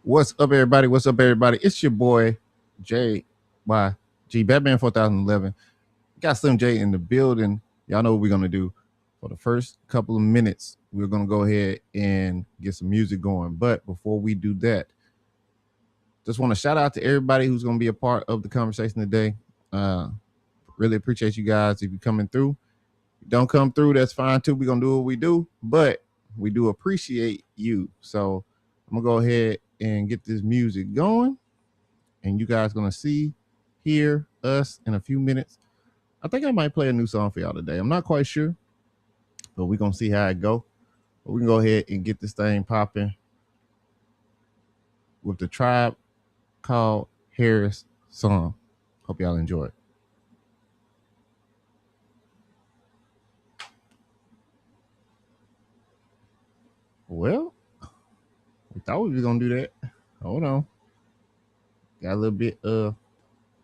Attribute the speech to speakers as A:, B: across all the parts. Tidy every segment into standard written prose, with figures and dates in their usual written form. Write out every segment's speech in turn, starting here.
A: What's up, everybody? What's up, everybody? It's your boy J Y G Batman 4011. Got Slym J in the building. Y'all know what we're gonna do. For the first couple of minutes, we're gonna go ahead and get some music going. But before we do that, just want to shout out to everybody who's gonna be a part of the conversation today. Really appreciate you guys if you're coming through. If you don't come through, that's fine too. We're gonna do what we do, but we do appreciate you. So I'm gonna go ahead and get this music going, and you guys gonna hear us in a few minutes. I think I might play a new song for y'all today. I'm not quite sure, but we're gonna see how it go. But we can go ahead and get this thing popping with the Tribe Called Harris song. Hope y'all enjoy it. Well, we thought we were gonna do that. Hold on. Got a little bit of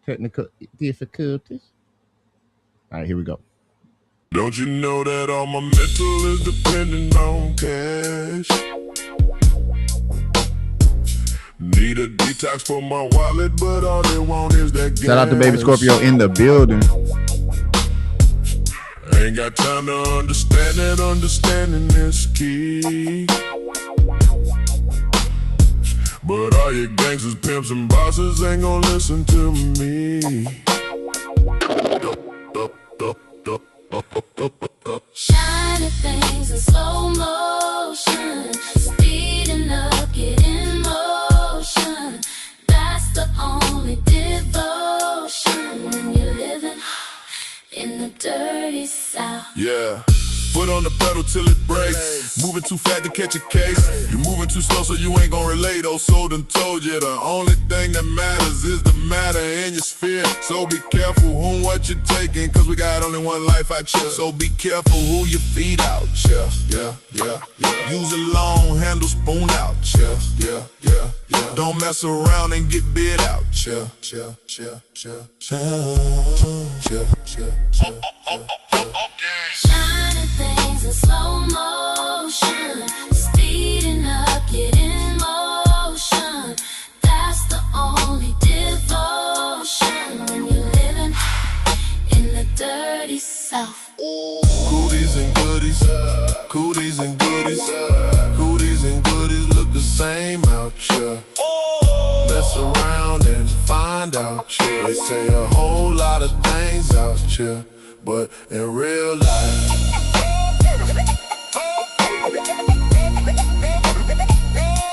A: technical difficulties. All right, here we go.
B: Don't you know that all my mental is dependent on cash? Need a detox for my wallet, but all they want is that gas.
A: Shout out to Baby Scorpio in the building.
B: Ain't got time to understand that understanding is key. But all your gangsters, pimps, and bosses ain't gon' listen to me.
C: Shining things in slow motion, speeding up, getting motion. That's the only devotion when you're living in the dirty South.
B: Yeah. Foot on the pedal till it breaks. Moving too fast to catch a case. You're moving too slow so you ain't gon' relate. Oh, so done told you the only thing that matters is the matter in your sphere. So be careful who and what you're taking, cause we got only one life out here. So be careful who you feed out. Yeah. Use a long handle spoon out. Yeah. Don't mess around and get bit out. Yeah.
C: Shining things in slow motion, speeding up, getting motion. That's the only devotion when you're living in the dirty South.
B: Cooties and goodies, cooties and goodies, cooties and goodies look the same out here. Mess around and find out, yeah. They say a whole lot of things out here, but in real life,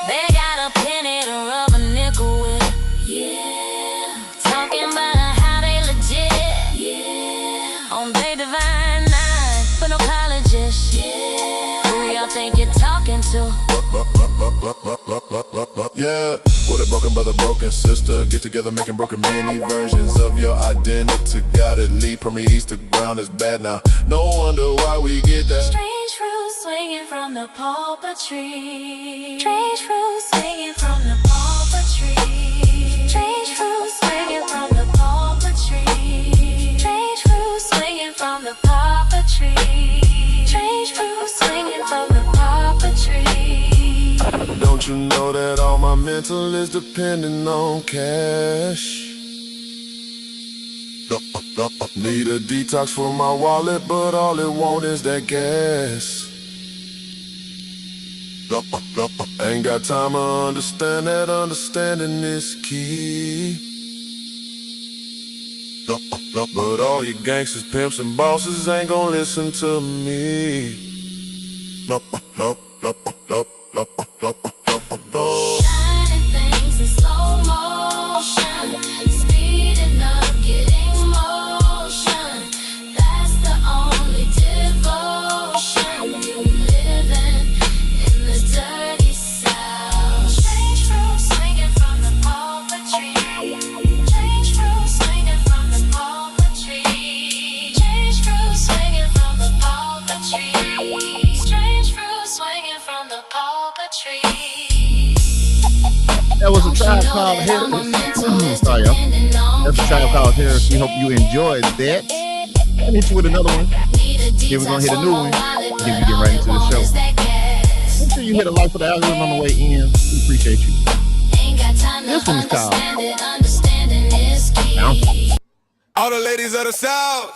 C: they got a penny to rub a nickel with. Yeah. Talking about how they legit. Yeah. On they divine nine, but no colleges. Yeah. Who y'all think you're talking to?
B: yeah. What a broken brother, broken sister. Get together making broken many versions of your identity. Gotta lead from the east to ground is bad now. No wonder why we get that.
C: Strange fruit swinging from the pulpit tree. Strange fruit swinging from the pulpit tree. Strange fruit swinging from the pulpit tree. Strange fruit swinging from the pulpit tree. Strange fruit swinging from the pulpit tree.
B: Don't you know that all my mental is dependent on cash? Need a detox for my wallet, but all it want is that gas. Ain't got time to understand that understanding is key. But all you gangsters, pimps, and bosses ain't gon' listen to me.
C: Shining things in slow motion, speeding up, getting motion. That's the only devotion. Living in the dirty South. Strange fruit swinging from the pulpit tree. Strange fruit swinging from the pulpit tree. Strange fruit swinging from the pulpit tree. Strange fruit swinging from the pulpit tree.
A: That was a Tribe Called Harris. Sorry, y'all. That's a Tribe Called Harris. We hope you enjoyed that. Let me hit you with another one. Then we're gonna hit a new one. Then we get right into the show. Make sure you hit a like for the algorithm on the way in. We appreciate you.
C: ain't got time to
A: This one's called
C: understand it. Understanding is key.
B: All the ladies of the South.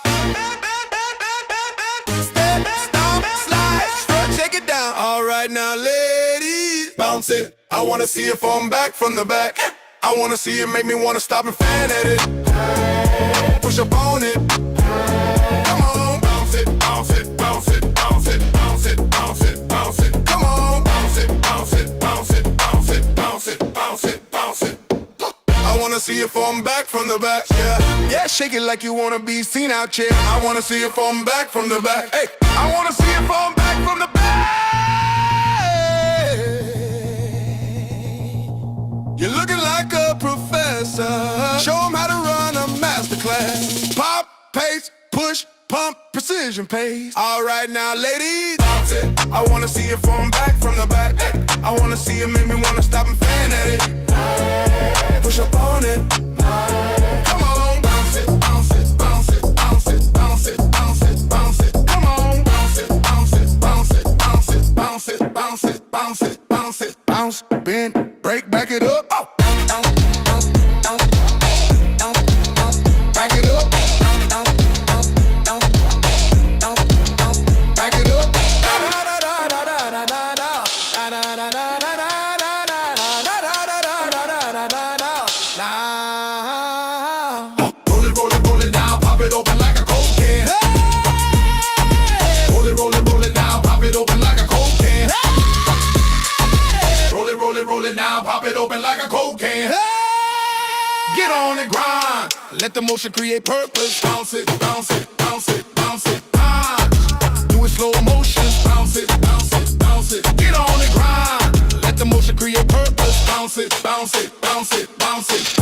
B: Step, stomp, slide, strut, shake it down. All right now, ladies, bounce it. I wanna see it from back, from the back. I wanna see it make me wanna stop and fan at it. Push up on it. Come on, bounce it, bounce it, bounce it, bounce it, bounce it, bounce it, bounce it. Come on, bounce it, bounce it, bounce it, bounce it, bounce it, bounce it, bounce it. I wanna see it from back, from the back, yeah. Yeah, shake it like you wanna be seen out here. I wanna see it from back, from the back. Hey, I wanna see it from back, from the back. You're looking like a professor. Show 'em how to run a masterclass. Pop, pace, push, pump, precision pace. All right now, ladies, bounce it. I wanna see it from back, from the back. I wanna see it make me wanna stop and fan at it. Push up on it. Come on, bounce it, bounce it, bounce it, bounce it, bounce it, bounce it, bounce it. Come on, bounce it, bounce it, bounce it, bounce it, bounce it, bounce it, bounce it, bounce it, bounce, bend, break, back it up. Oh. Back it up. Back it up. Roll it now, pop it open like a Coke can. Roll it now, pop it open like a Coke can. Roll it now, pop it open like a Coke can. Get on the grind, let the motion create purpose. Bounce it, bounce it, bounce it, bounce it. Do it slow motion. Bounce it, bounce it, bounce it. Get on the grind, let the motion create purpose. Bounce it, bounce it, bounce it, bounce it.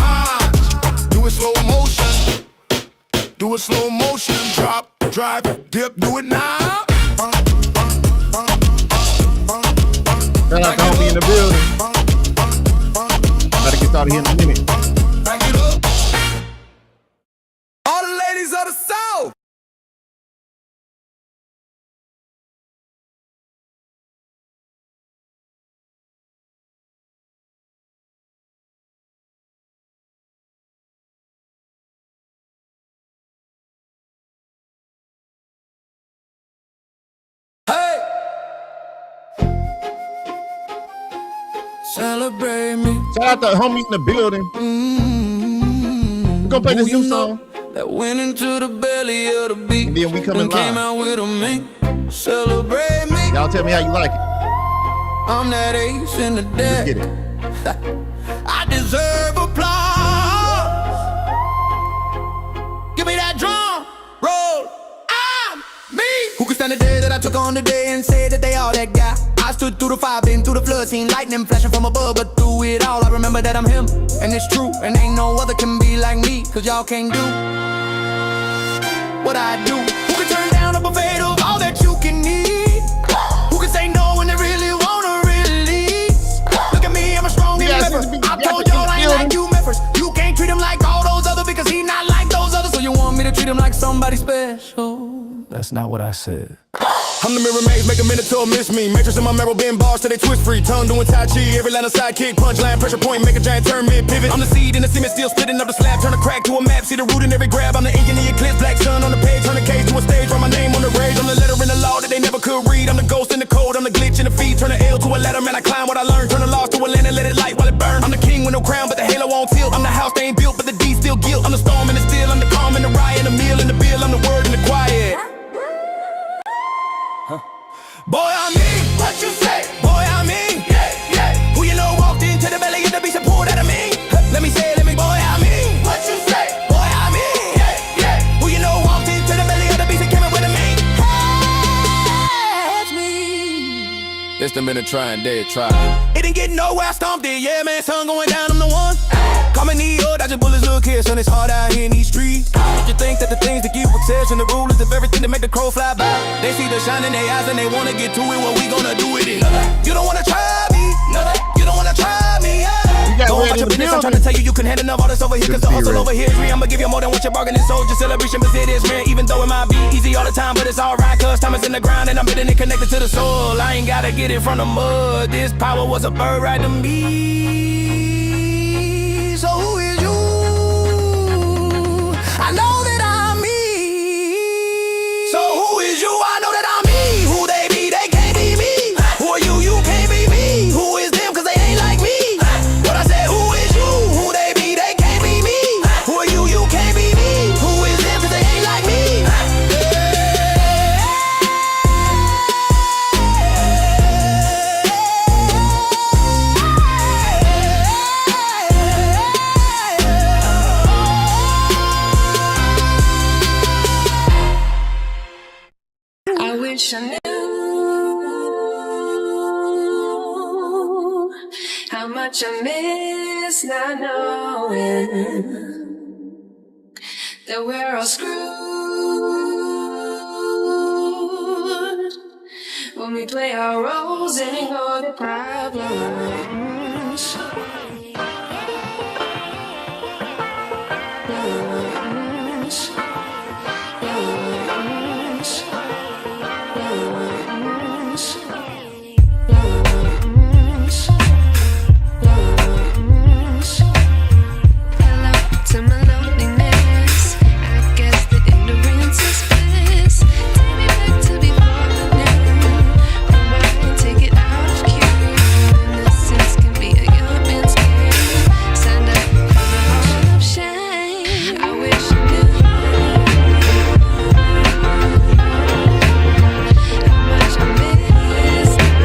B: Do it slow motion. Do it slow motion. Drop, drive, dip, do it now.
A: Shout out to homie in the building. Gotta get started here in a minute.
B: Back it up. All the ladies of the South. Hey. Celebrate me.
A: Shout out to homie in the building. We're gonna play this new song.
B: That went into the belly of the beat.
A: And then we coming
B: and came
A: live.
B: out with a mink. Celebrate me.
A: Y'all tell me how you like it.
B: I'm that ace in the
A: Let's
B: deck.
A: get it.
B: I deserve applause. Give me that drum roll. I'm me. Who can stand the day that I took on today and say that they all that guy? I stood through the fire, been through the flood, seen lightning flashing from above, but through it all, I remember that I'm him. And it's true, and ain't no other can be like me, cause y'all can't do what I do. Who can turn down a buffet of all that you can eat? Who can say no when they really wanna release? Look at me, I'm a strong member. I told y'all I ain't like you members. You can't treat him like all those others because he not like those others. So you want me to treat him like somebody special? That's not what I said. I'm the mirror maze, make a minotaur miss me. Matrix in my marrow, bend bars till they twist free. Tongue doing tai chi, every line a sidekick. Punchline, pressure point, make a giant turn mid-pivot. I'm the seed in the cement, still splitting up the slab. Turn a crack to a map, see the root in every grab. I'm the ink in the eclipse, black sun on the page. Turn the cage to a stage, write my name on the rage. I'm the letter in the law that they never could read. I'm the ghost in the code, I'm the glitch in the feed. Turn the L to a letter, man, I climb what I learned. Turn the loss to a land and let it light while it burns. I'm the king with no crown, but the halo won't tilt. I'm the house they ain't built, but the D still guilt. I'm the storm and the still, I'm the calm and the riot, the meal and the bill. I'm the word and the quiet. Boy, I'm in. What you say? Boy, I'm in. Yeah, yeah. Who you know walked into the belly of the beast and pulled out of me? Let me say, let me, boy, I'm in. What you say? Boy, I'm in. Yeah, yeah. Who you know walked into the belly of the beast and came up with a me? Catch me. It's been a trying day, try. It didn't get nowhere, I stomped it. Yeah, man, sun going down, I'm the one. Call me Neo, dodging bullets, look here, son, it's hard out here in these streets. You think that the things that give success and the rulers of everything to make the crow fly by. They see the shine in their eyes and they wanna get to it, what we gonna do with it? You don't wanna try me, you don't wanna try me, Don't watch your business, I'm trying to tell you, you can handle enough all this over here, cause the hustle over here is real. I'ma give you more than what you're bargaining, soldier celebration, but it is rare, even though it might be easy all the time, but it's alright, cause time is in the ground and I'm hitting it connected to the soul. I ain't gotta get it from the mud, this power was a bird right to me.
D: So who is you? I know that I'm me. So who is you? I know that I'm me. Who they be? They can't be me. Who are you? You can't be me. Who is them? Cause they ain't like me. What I said, who is you? Who they be? They can't be me. Who are you? You can't be me. Who is them? Cause they ain't like me.
C: I wish I knew how much I miss not knowing that we're all screwed when we play our roles and ignore the problems. Hello to my loneliness. I guess that ignorance is bliss. Take me back to before the new. Rewind, take it out of cue. Innocence can be a young man's game. Stand up for the hall of shame. I wish I knew how much I miss not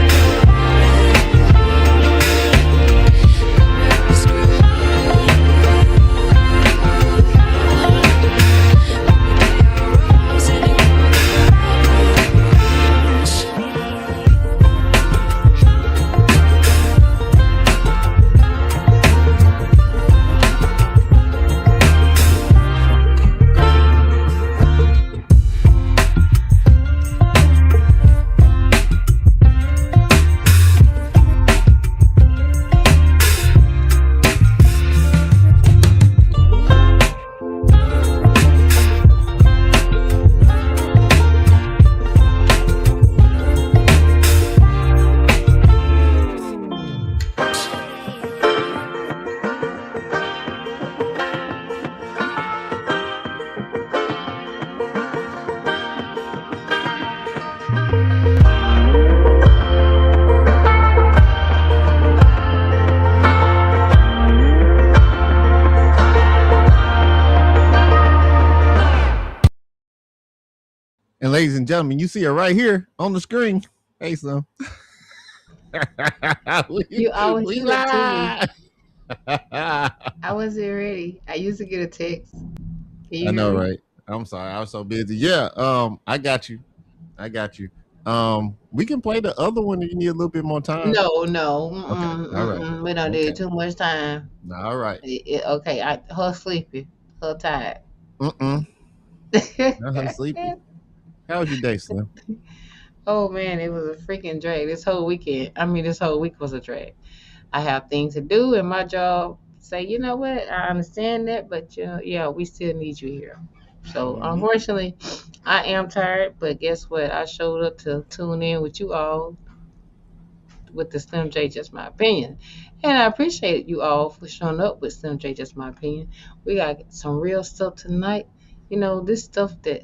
A: And ladies and gentlemen, you see her right here on the screen. Hey, Slym.
E: You always
A: we
E: do it to me.
A: live.
E: I wasn't ready. I used to get a text. Can you
A: I
E: hear
A: know,
E: me?
A: right? I'm sorry, I was so busy. Yeah, I got you. I got you. We can play the other one if you need a little bit more time.
E: No.
A: Okay, all right.
E: We don't
A: Okay.
E: need too much time.
A: All right.
E: Okay, her sleepy. Her tired.
A: Not her sleepy. How was your day, Slym?
E: Oh man, it was a freaking drag. This whole week was a drag. I have things to do, and my job say, you know what? I understand that, but yeah, we still need you here. So
A: Mhm.
E: unfortunately, I am tired. But guess what? I showed up to tune in with you all with the Slym J, just my opinion. And I appreciate you all for showing up with Slym J, just my opinion. We got some real stuff tonight. This stuff that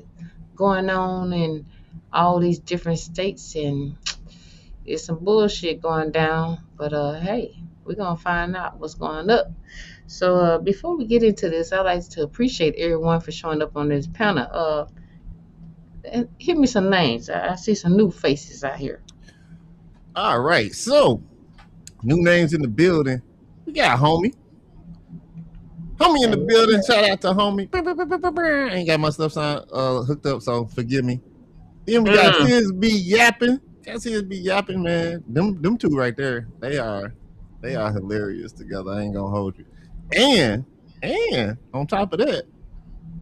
E: going on in all these different states, and it's some bullshit going down. But hey, we're gonna find out what's going up. So before we get into this, I'd like to appreciate everyone for showing up on this panel. And give me some names. I see some new faces out here.
A: All right. So, new names in the building. We got homie. Homie in the building. Shout out to homie. I ain't got my stuff hooked up, so forgive me. Then we got Sis B yapping. Got Sis B yapping, man. Them two right there. They are hilarious together. I ain't gonna hold you. And on top of that,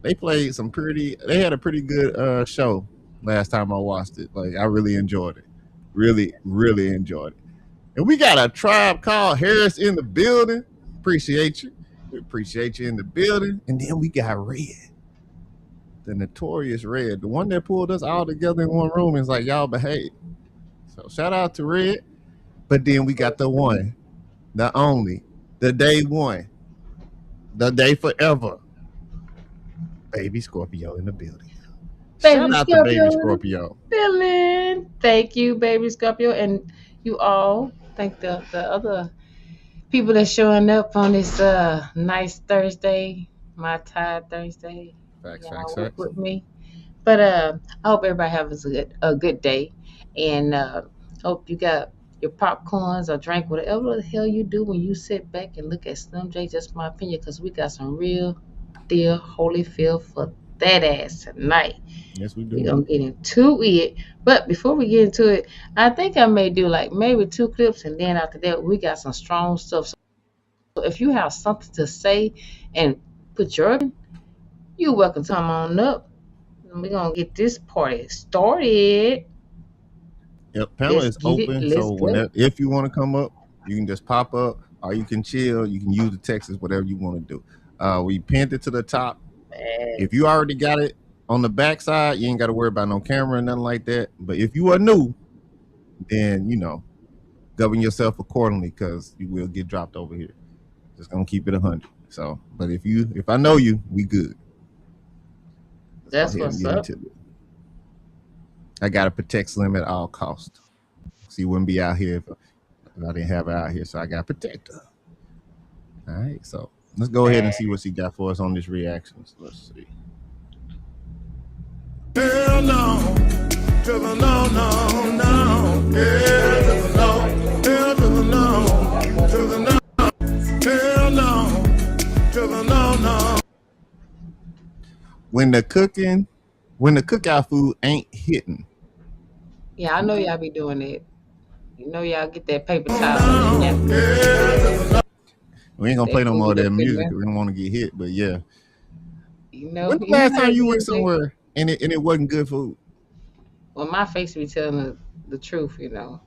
A: they had a pretty good show last time I watched it. Like I really enjoyed it. Really, really enjoyed it. And we got a tribe called Harris in the building. Appreciate you. We appreciate you in the building. And then we got Red. The notorious Red. The one that pulled us all together in one room is like, y'all behave. So shout out to Red. But then we got the one, the only, the day one, the day forever. Baby Scorpio in the building. Shout
E: Baby
A: out to Baby
E: Scorpio in the
A: Scorpio.
E: building. Thank you, baby Scorpio, and you all. Thank the other people that's showing up on this nice Thursday, my tired Thursday.
A: Facts, facts,
E: Y'all
A: facts.
E: with me. But I hope everybody has a good day, and hope you got your popcorns or drink whatever the hell you do when you sit back and look at Slim J. Just my opinion, because we got some real deal holy feel for that ass tonight.
A: Yes, we
E: We're
A: do.
E: gonna get into it, but before we get into it, I think I may do like maybe two clips, and then after that we got some strong stuff. So if you have something to say and put your opinion, you're welcome to come on up. We're gonna get this party started.
A: Yep, panel
E: Let's
A: is
E: get it.
A: open.
E: Let's
A: So
E: go.
A: whenever if you want to come up, you can just pop up, or you can chill. You can use the Texas, whatever you want to do. We pinned it to the top. If you already got it on the backside, you ain't got to worry about no camera or nothing like that. But if you are new, then govern yourself accordingly, because you will get dropped over here. Just gonna keep it 100. So, but if I know you, we good. Let's go
E: That's
A: ahead and
E: what's
A: get
E: up.
A: into it. I gotta protect Slim at all costs. She wouldn't be out here if I didn't have her out here, so I gotta protect her. All right, so let's go ahead and see what she got for us on this reactions. Let's see.
B: Hell no, to the no, no, no. Yeah, to the no, hell to the no, to the no. Hell no, to the no, no.
A: When the cookout food ain't hitting.
E: Yeah, I know
A: Okay.
E: y'all be doing that. You know y'all get that paper towel and that napkin.
A: We ain't gonna play
E: That
A: no more of
E: food
A: that
E: up in
A: music
E: there.
A: 'cause we don't want to get hit. But yeah,
E: You know,
A: when the
E: you know
A: last
E: how
A: time
E: it
A: you went
E: is, Jay.
A: somewhere and it wasn't good food?
E: Well, my face be telling the truth, you know.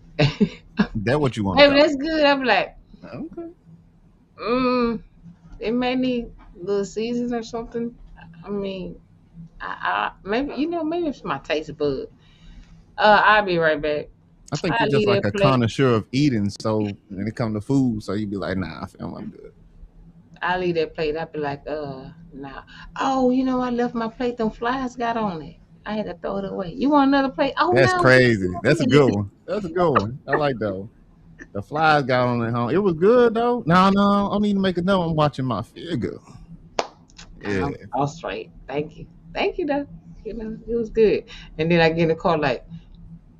A: That what you want to
E: Maybe
A: call
E: that's good. I'm like,
A: it? Okay.
E: mm, it may need a little season or something. I mean, I maybe maybe it's my taste bud. I'll be right back.
A: I think
E: I
A: you're just
E: leave
A: like
E: that
A: a
E: plate.
A: connoisseur of eating. So when it comes to food, so you be like, nah, fam, I'm good.
E: I leave that plate. I be like, nah. Oh, I left my plate. Them flies got on it. I had to throw it away. You want another plate? Oh
A: That's
E: no, just
A: crazy.
E: go
A: That's a
E: ahead.
A: good one. That's a good one. I like that one. The flies got on it home. It was good though. No, no, I don't need to make another one. I'm watching my figure.
E: I'm
A: Yeah.
E: all straight. Thank you, though. It was good. And then I get in the car like,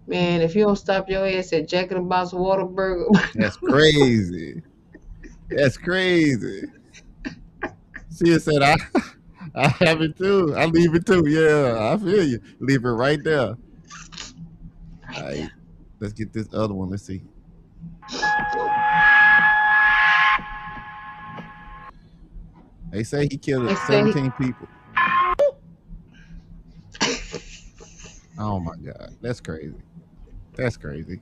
E: man, if you don't stop your ass at Jack in the Box Waterburger,
A: That's crazy. That's crazy. She said I have it too. I leave it too. Yeah, I feel you. Leave it right there. All
E: right
A: right.
E: there.
A: Let's get this other one. Let's see. They say he killed
E: They say,
A: 17 people. Oh my God. That's crazy. That's crazy.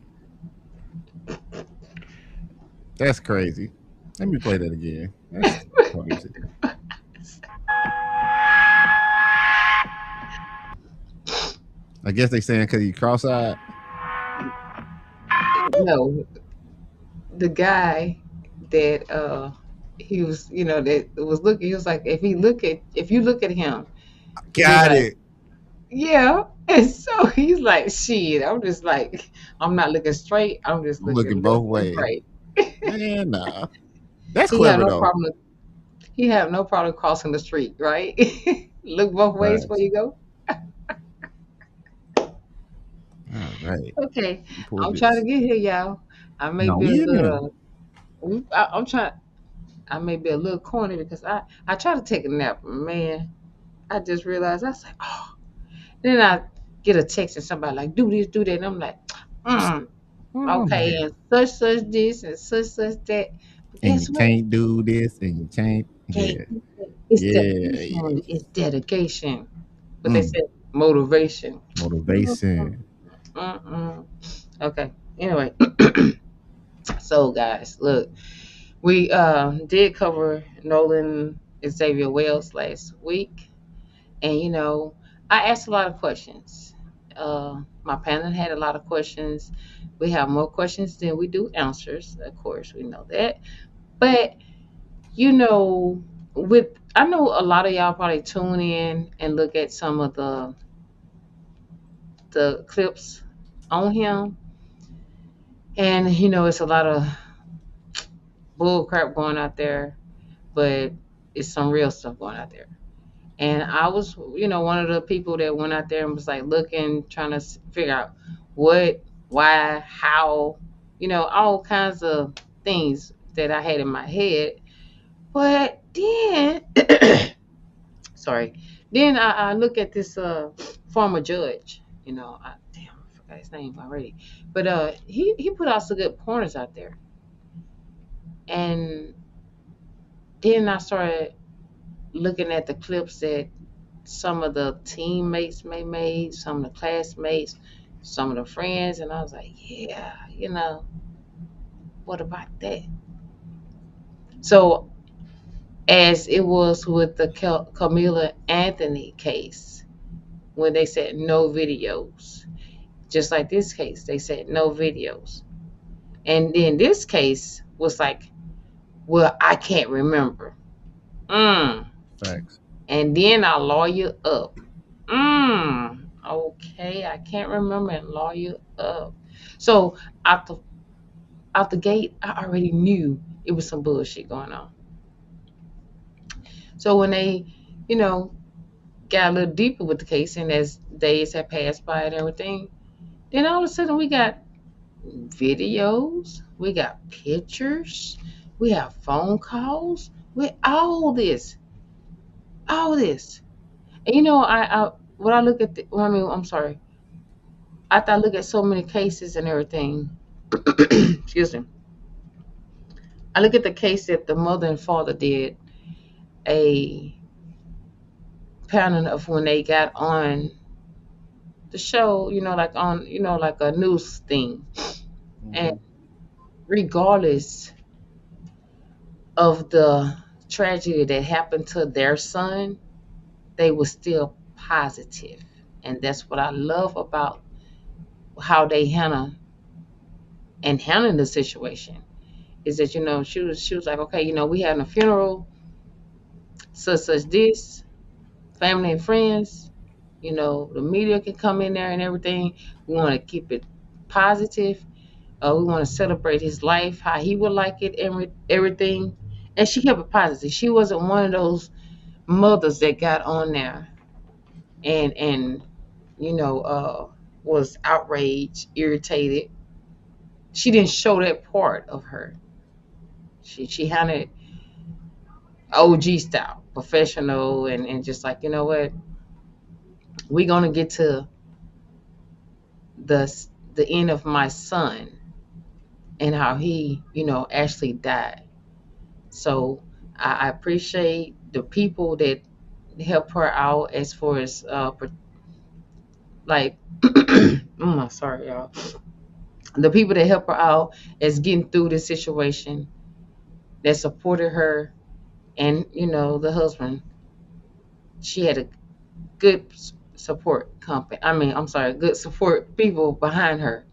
A: That's crazy. Let me play that again. That's crazy. I guess they saying because he cross-eyed.
E: no, the guy that he was, that was looking. He was like, if you look at him, he was
A: Got
E: like,
A: it.
E: yeah. And so he's like, shit. I'm just like, I'm not looking straight. I'm just
A: I'm
E: looking
A: looking
E: left
A: both
E: and
A: ways.
E: right.
A: Man, nah. That's
E: He had
A: clever
E: no
A: though.
E: problem. He have no problem crossing the street, right? Look both ways before
A: Right.
E: you go.
A: All right.
E: Okay,
A: Pull
E: I'm trying to
A: this.
E: get here, y'all. I may
A: No,
E: be a
A: we in there.
E: little. I'm trying. I may be a little corny because I try to take a nap. Man, I just realized I said, oh. Then I get a text and somebody like, do this, do that, and I'm like, mm,
A: Oh
E: okay,
A: man.
E: and such this and such that. But
A: And
E: guess
A: you
E: what?
A: can't do this and you can't.
E: Can't
A: Yeah.
E: do that. It's
A: Yeah.
E: dedication. It's dedication. But they
A: Mm.
E: said motivation.
A: Motivation.
E: Mm-mm. Okay. Anyway, so guys, look, we did cover Nolan Xavier Wells last week, and I asked a lot of questions. My panel had a lot of questions. We have more questions than we do answers. Of course, we know that. But you know, with I know a lot of y'all probably tune in and look at some of the clips on him, and it's a lot of bull crap going out there, but it's some real stuff going out there. And I was, one of the people that went out there and was like looking, trying to figure out what, why, how, all kinds of things that I had in my head. But then, sorry, then I look at this former judge. Damn, I forgot his name already. But he put out some good pointers out there, and then I started looking at the clips that some of the teammates may made, some of the classmates, some of the friends, and I was like, yeah, what about that? So as it was with the Camilla Anthony case, when they said no videos, just like this case, they said no videos, and then this case was like, well, I can't remember. Mm.
A: Facts.
E: And then I lawyer up. Okay, I can't remember and lawyer up. So out the out the gate, I already knew it was some bullshit going on. So when they, you know, got a little deeper with the case, and as days had passed by and everything, then all of a sudden we got videos, we got pictures, we have phone calls, with all this. And I when I look at well, I mean, I'm sorry, after I look at so many cases and everything, excuse me, I look at the case that the mother and father did a pattern of when they got on the show, like on, like a news thing. And
A: Mhm.
E: regardless of the tragedy that happened to their son, they were still positive. And that's what I love about how they handling the situation. Is that she was like, okay, we having a funeral, such this, family and friends, the media can come in there and everything. We want to keep it positive. We want to celebrate his life, how he would like it, and everything. And she kept it positive. She wasn't one of those mothers that got on there and you know uh, was outraged, irritated. She didn't show that part of her. She handled it OG style, professional, and just like, what, we're gonna get to the the end of my son and how he, actually died. So I appreciate the people that help her out as far as like sorry y'all, the people that help her out as getting through this situation, that supported her, and the husband. She had a good support company. I mean, I'm sorry, good support people behind her.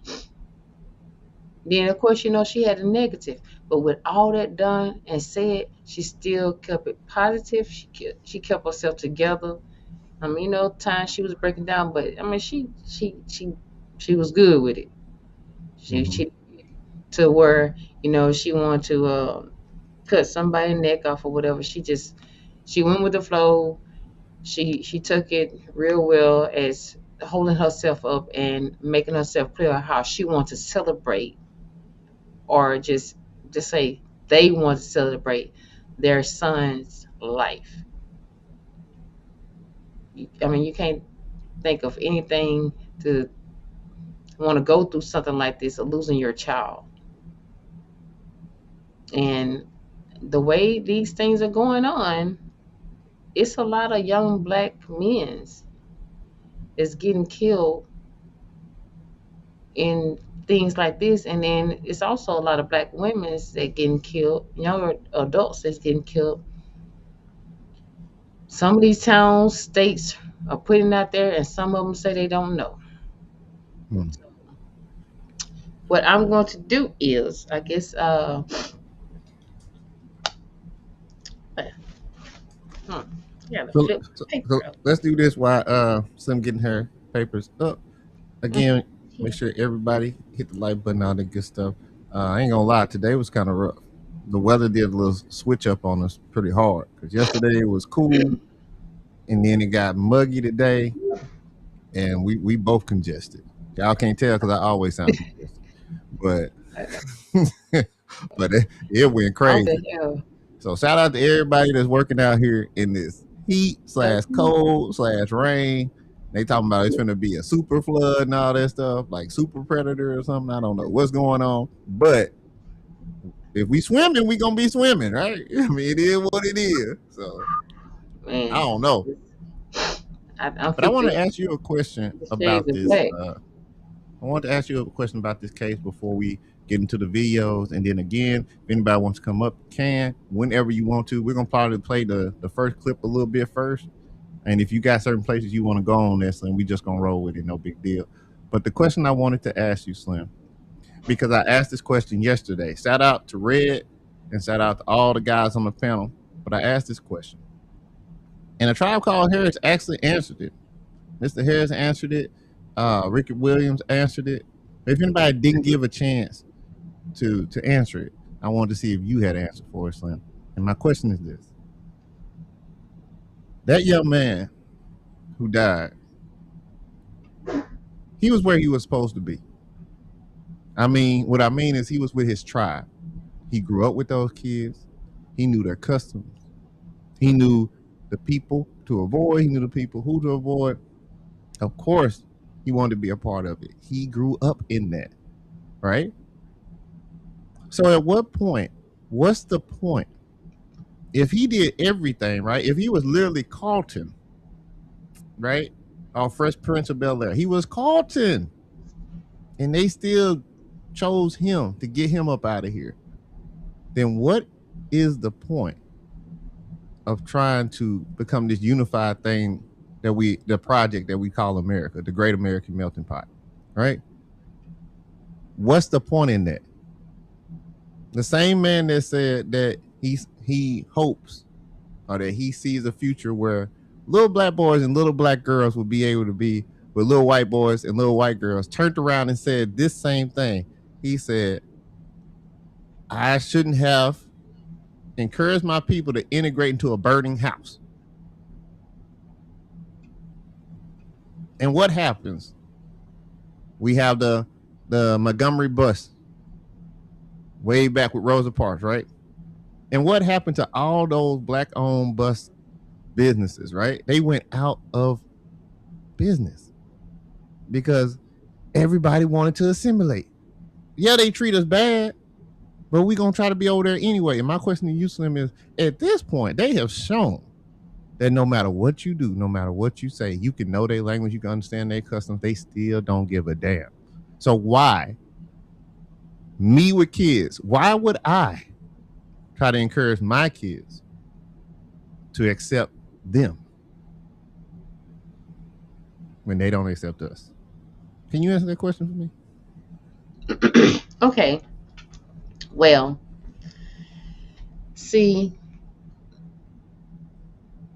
E: Then of course, she had a negative, but with all that done and said, she still kept it positive. She kept herself together. I mean, times she was breaking down, but I mean, she was good with it. She
A: Mhm.
E: she to where she wanted to cut somebody's neck off or whatever. She went with the flow. She took it real well as holding herself up and making herself clear how she wants to celebrate, or just say they want to celebrate their son's life. I mean, you can't think of anything to want to go through something like this of losing your child. And the way these things are going on, it's a lot of young black men that's getting killed in things like this. And then it's also a lot of black women that getting killed, younger adults that's getting killed. Some of these towns, states are putting out there, and some of them say they don't know.
A: Hmm.
E: What I'm going to do is, I guess, gotta
A: So,
E: flip
A: so,
E: the paper
A: so
E: up.
A: let's do this while Slim getting her papers up. Again, make sure everybody hit the like button, all that good stuff. I ain't gonna lie, today was kind of rough. The weather did a little switch up on us pretty hard because yesterday it was cool, and then it got muggy today, and we both congested. Y'all can't tell because I always sound congested, but
E: I know.
A: but it went
E: I'm the
A: crazy.
E: hell.
A: So shout out to everybody that's working out here in this heat slash cold slash rain. They talking about it's gonna be a super flood and all that stuff, like super predator or something. I don't know what's going on, but if we swimming, we gonna be swimming, right? I mean, it is what it is. So I
E: Man,
A: don't know,
E: I'm
A: but I want
E: flipping
A: to ask you a question
E: the shades
A: about
E: of
A: this.
E: black.
A: I want to ask you a question about this case before we get into the videos, and then again, if anybody wants to come up, can whenever you want to. We're gonna probably play the first clip a little bit first. And if you got certain places you want to go on this, then we just gonna roll with it, no big deal. But the question I wanted to ask you, Slim, because I asked this question yesterday. Shout out to Red and shout out to all the guys on the panel. But I asked this question, and a tribe called Harris actually answered it. Mr. Harris answered it. Ricky Williams answered it. If anybody didn't give a chance to answer it, I wanted to see if you had an answer for it, Slim. And my question is this: that young man who died, he was where he was supposed to be. I mean, what I mean is he was with his tribe. He grew up with those kids. He knew their customs. He knew the people to avoid. He knew the people who to avoid. Of course, he wanted to be a part of it. He grew up in that, right? So at what point, what's the point? If he did everything, right? If he was literally Carlton, right? Or Fresh Prince of Bel Air, he was Carlton. And they still chose him to get him up out of here. Then what is the point of trying to become this unified thing that the project that we call America, the Great American Melting Pot, right? What's the point in that? The same man that said that he hopes or that he sees a future where little black boys and little black girls will be able to be with little white boys and little white girls turned around and said this same thing. He said, I shouldn't have encouraged my people to integrate into a burning house. And what happens? We have the Montgomery bus way back with Rosa Parks, right? And what happened to all those black owned bus businesses, right? They went out of business because everybody wanted to assimilate. Yeah, they treat us bad, but we're going to try to be over there anyway. And my question to you, Slim, is at this point, they have shown that no matter what you do, no matter what you say, you can know their language, you can understand their customs, they still don't give a damn. So why, me with kids, why would I try to encourage my kids to accept them when they don't accept us? Can you answer that question for me?
E: Okay, well, see,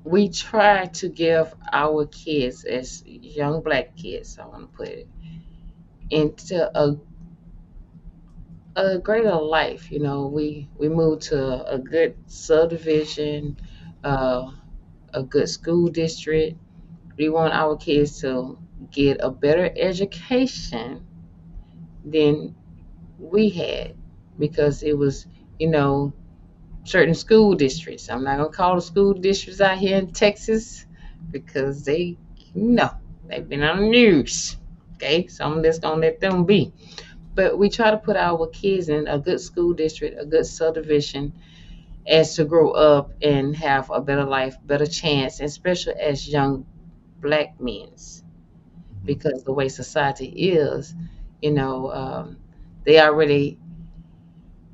E: we try to give our kids, as young black kids, I want to put it, into a greater life. You know, we moved to a good subdivision, uh, a good school district. We want our kids to get a better education than we had because it was, you know, certain school districts. I'm not gonna call the school districts out here in Texas because they, no, they've been on the news. Okay, so I'm just gonna let them be. But we try to put our kids in a good school district, a good subdivision, as to grow up and have a better life, better chance, especially as young black men,
A: Mm-hmm.
E: because the way society is, you know, they already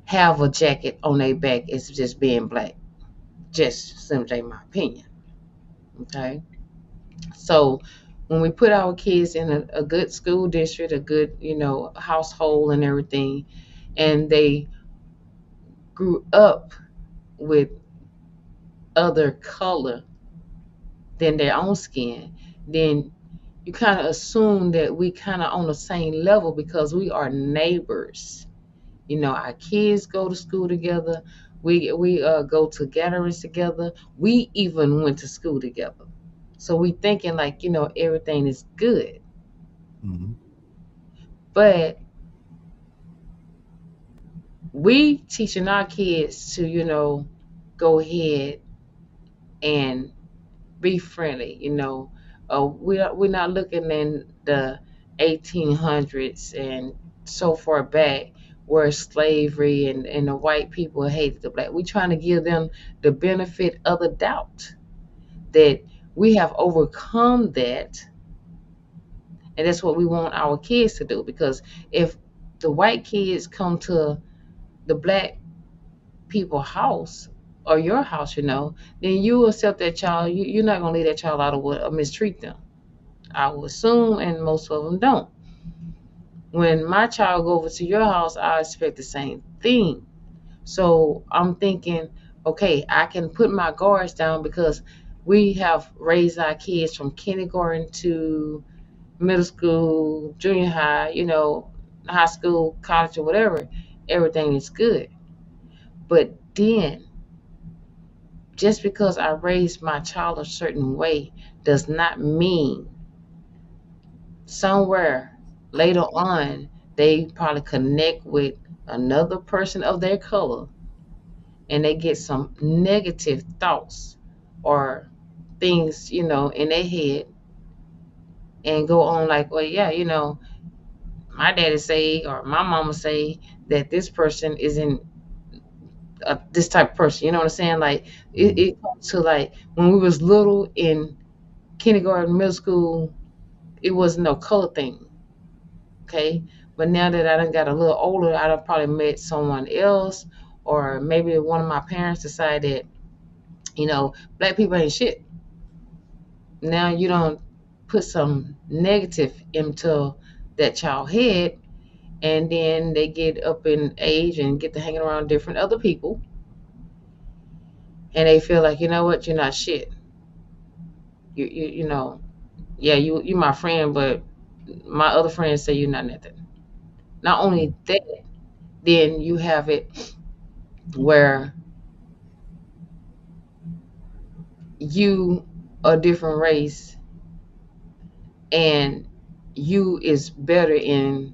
E: have a jacket on their back. It's just being black. Just simply my opinion. Okay. So when we put our kids in a good school district, a good, you know, household and everything, and they grew up with other color, than their own skin, then you kind of assume that we kind of on the same level because we are neighbors. Our kids go to school together. We go to gatherings together. We even went to school together. So we thinking like everything is good,
A: Mm-hmm.
E: but we teaching our kids to go ahead and be friendly. We're not looking in the 1800s and so far back where slavery and the white people hated the black. We're trying to give them the benefit of the doubt that we have overcome that, and that's what we want our kids to do. Because if the white kids come to the black people house or your house, then you accept that child. You're not gonna leave that child out of what or mistreat them. I will assume, and most of them don't. When my child go over to your house, I expect the same thing. So I'm thinking, okay, I can put my guards down because we have raised our kids from kindergarten to middle school, junior high, high school, college, or whatever. Everything is good. But then, just because I raised my child a certain way does not mean somewhere later on they probably connect with another person of their color and they get some negative thoughts or things in their head and go on like, well, yeah, my daddy say or my mama say that this person isn't this type of person. You know what I'm saying? Like
A: Mm-hmm.
E: it comes to like when we was little in kindergarten, middle school, it wasn't no color thing. Okay. But now that I done got a little older, I done probably met someone else, or maybe one of my parents decided, black people ain't shit. Now you don't put some negative into that child head, and then they get up in age and get to hanging around different other people, and they feel like, you know what, you're not shit. Yeah, you my friend, but my other friends say you're not nothing. Not only that, then you have it where you a different race and you is better in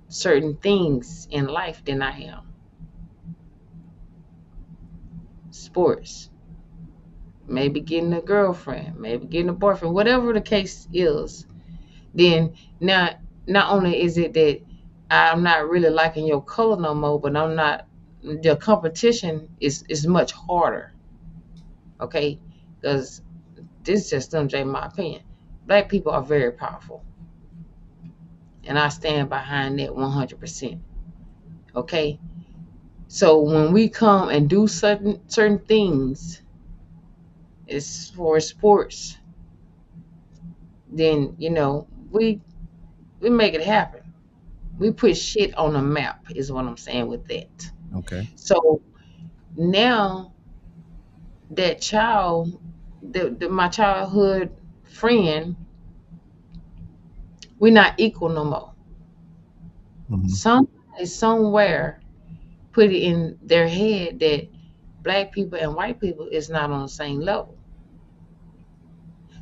E: certain things in life than I am. Sports, maybe getting a girlfriend, maybe getting a boyfriend, whatever the case is, then now not only is it that I'm not really liking your color no more, but I'm not the competition is much harder. Okay, because this is just Slim J, my opinion. Black people are very powerful, and I stand behind that 100%. Okay, so when we come and do certain things, it's for sports, then we make it happen. We put shit on the map, is what I'm saying with that.
A: Okay.
E: So now that child, my childhood friend, we're not equal no more.
A: Mm-hmm.
E: Somebody somewhere put it in their head that black people and white people is not on the same level.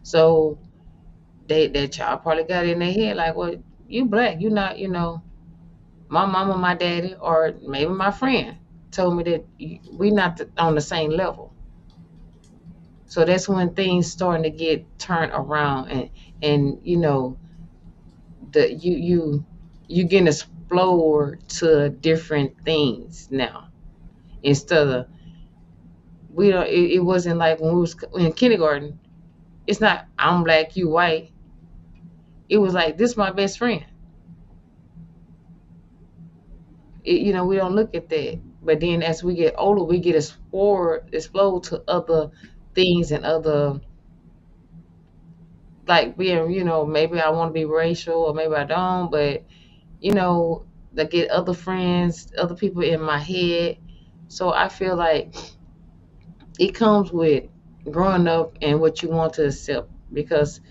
E: So that child probably got in their head like, well, you black, you not, my mama, my daddy, or maybe my friend told me that we not on the same level. So that's when things starting to get turned around, and the you getting explored to different things now instead of we don't. It wasn't like when we was in kindergarten. It's not I'm black, you white. It was like this my best friend. We don't look at that. But then as we get older, we get explored to other things and other like being, maybe I want to be racial or maybe I don't, but you know, I get other friends, other people in my head. So I feel like it comes with growing up and what you want to accept, because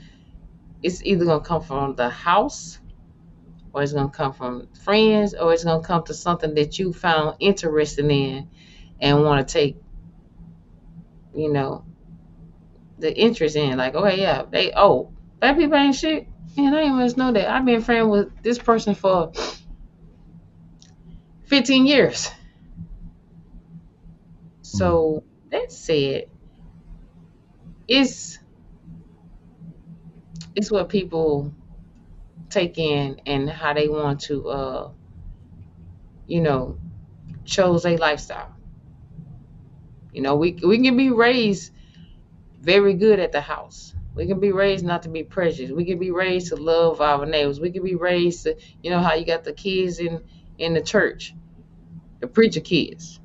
E: it's either gonna come from the house, or it's gonna come from friends, or it's gonna come to something that you found interesting in and want to take, you know, the interest in. Like, okay, yeah, black people ain't shit. Man, I didn't even know that. I've been friends with this person for 15 years.
A: Mm.
E: So that said, it's it's what people take in and how they want to you know, chose a lifestyle. We can be raised very good at the house. We can be raised not to be prejudiced. We can be raised to love our neighbors. We can be raised to, how you got the kids in the church, the preacher kids.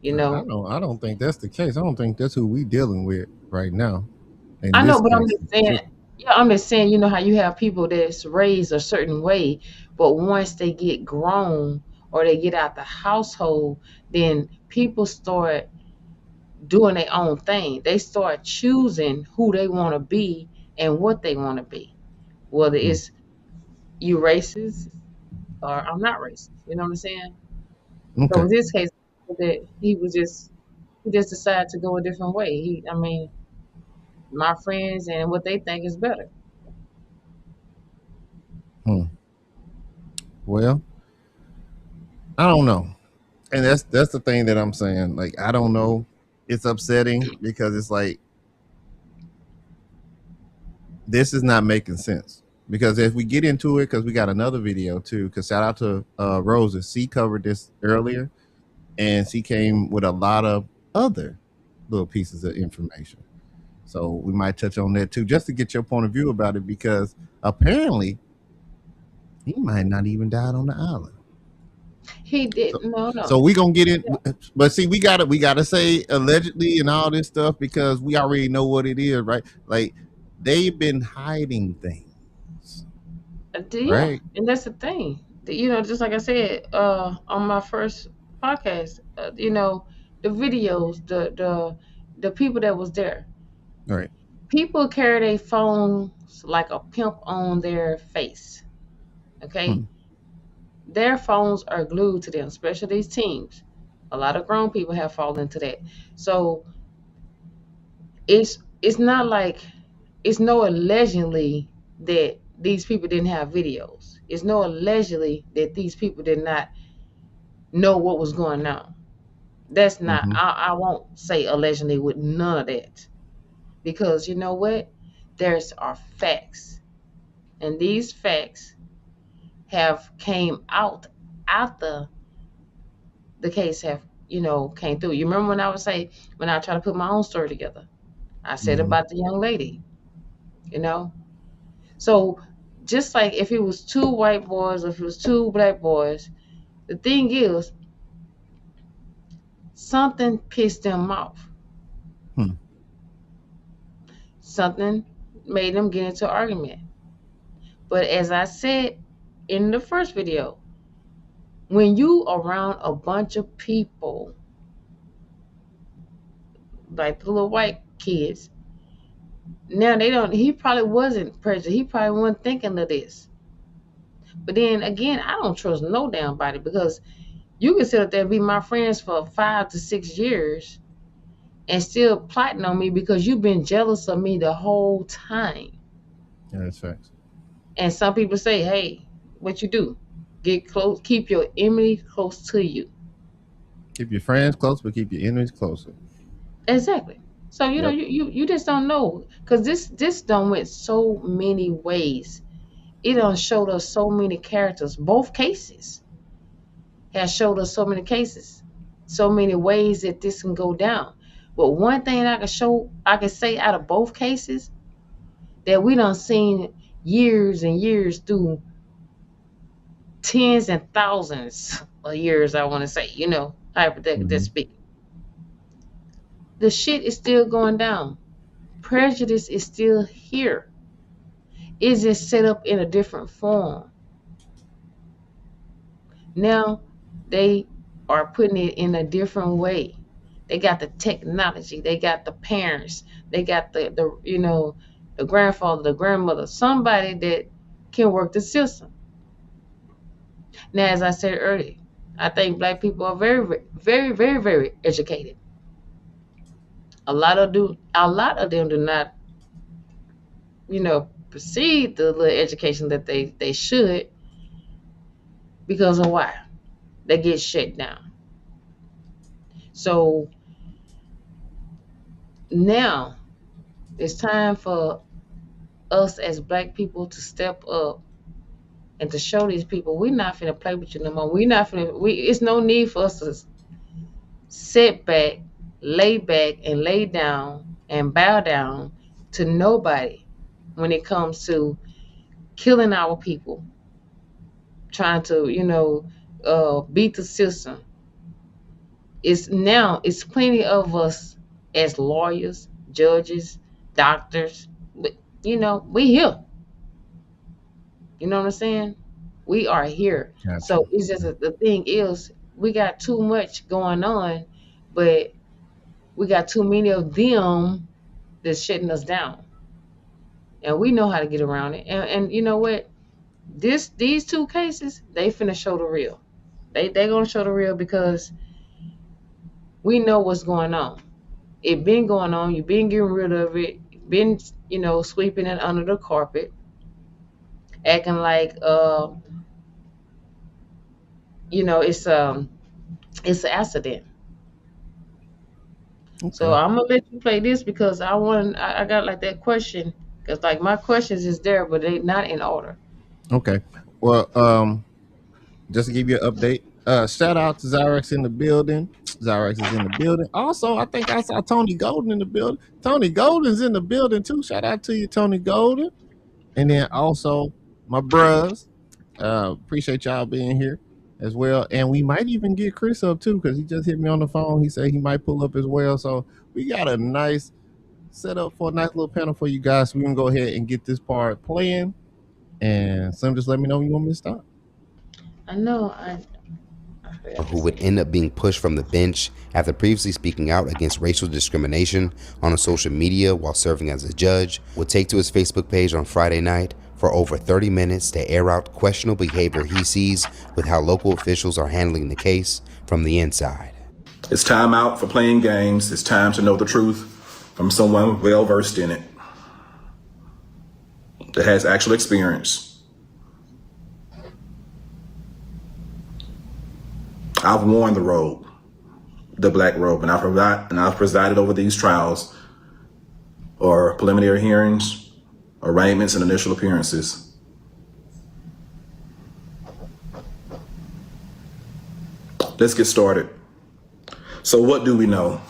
E: You know,
A: I don't think that's the case. I don't think that's who we dealing with right now in
E: I know,
A: this
E: but I'm
A: case
E: just
A: in
E: saying.
A: particular.
E: Yeah, I'm just saying. You know how you have people that's raised a certain way, but once they get grown or they get out the household, then people start doing their own thing. They start choosing who they want to be and what they want to be. Whether
A: Mm.
E: it's you racist or I'm not racist. You know what I'm saying? So
A: Okay.
E: in this case, that he just decided to go a different way. I mean, my friends and what they think is better.
A: Hmm. Well, I don't know. And that's the thing that I'm saying. Like, I don't know. It's upsetting because it's like this is not making sense. Because if we get into it, because we got another video too. Because shout out to Rosa, she covered this earlier, and she came with a lot of other little pieces of information. So we might touch on that too, just to get your point of view about it. Because apparently he might not even died on the island.
E: He did
A: So,
E: no no.
A: so we gonna get in,
E: Yeah.
A: but see, we gotta say allegedly and all this stuff because we already know what it is, right? Like they've been hiding things,
E: Yeah,
A: right?
E: and that's the thing. Just like I said on my first podcast, the videos, the people that was there,
A: Right.
E: people carry their phones like a pimp on their face. Okay,
A: Hmm.
E: their phones are glued to them, especially these teens. A lot of grown people have fallen into that. So it's not like it's no allegedly that these people didn't have videos. It's no allegedly that these people did not know what was going on. That's not.
A: Mm-hmm.
E: I won't say allegedly with none of that, because you know what? There's are facts, and these facts have came out after the case have came through. You remember when I would say when I try to put my own story together, I said
A: Mm-hmm.
E: about the young lady, you know. So just like if it was two white boys or if it was two black boys, the thing is something pissed them off.
A: Hmm.
E: Something made them get into an argument. But as I said in the first video, when you around a bunch of people like the little white kids, now they don't. He probably wasn't prejudiced. He probably wasn't thinking of this. But then again, I don't trust no damn body, because you can sit up there and be my friends for 5 to 6 years and still plotting on me because you've been jealous of me the whole time.
A: Yeah, that's facts.
E: And some people say, hey, what you do? Get close, keep your enemy close to you.
A: Keep your friends close, but keep your enemies closer.
E: Exactly. So
A: Yep.
E: you just don't know, because this done went so many ways. It done showed us so many characters. Both cases has showed us so many cases, so many ways that this can go down. But one thing I can say out of both cases, that we done seen years and years through tens and thousands of years, I want to say, hypothetically
A: Mm-hmm.
E: speaking. The shit is still going down. Prejudice is still here. It's just set up in a different form. Now they are putting it in a different way. They got the technology. They got the parents. They got the the grandfather, the grandmother, somebody that can work the system. Now, as I said earlier, I think black people are very, very, very, very educated. A lot of them do not, proceed the little education that they should because of why they get shut down. So now it's time for us as black people to step up and to show these people we not finna play with you no more. We not finna. It's no need for us to sit back, lay back, and lay down and bow down to nobody when it comes to killing our people, trying to beat the system. It's plenty of us as lawyers, judges, doctors. But we here. You know what I'm saying? We are here.
A: Gotcha.
E: So it's just the thing is we got too much going on, but we got too many of them that's shutting us down. And we know how to get around it. And you know what? These two cases, they finna show the real. They gonna show the real because we know what's going on. It been going on. You've been getting rid of it. Been sweeping it under the carpet, acting like it's it's an accident. So
A: Okay.
E: I'm gonna let you play this because I got like that question because like my questions is there but they not in order.
A: Okay. Well, just to give you an update, shout out to Zyrex in the building. Zyrex is in the building. Also, I think I saw Tony Golden in the building. Tony Golden's in the building too. Shout out to you, Tony Golden. And then also my bros. Appreciate y'all being here as well. And we might even get Chris up too because he just hit me on the phone. He said he might pull up as well. So we got a nice setup for a nice little panel for you guys. So we can go ahead and get this part playing. And Slim, just let me know when you want me to start.
E: I know I forgot to
F: Who would
E: say.
F: end up being pushed from the bench after previously speaking out against racial discrimination on social media while serving as a judge, would take to his Facebook page on Friday night for over 30 minutes to air out questionable behavior he sees with how local officials are handling the case from the inside.
G: It's time out for playing games. It's time to know the truth from someone well versed in it that has actual experience. I've worn the robe, the black robe, and I've presided over these trials or preliminary hearings, arraignments, and initial appearances. Let's get started. So what do we know?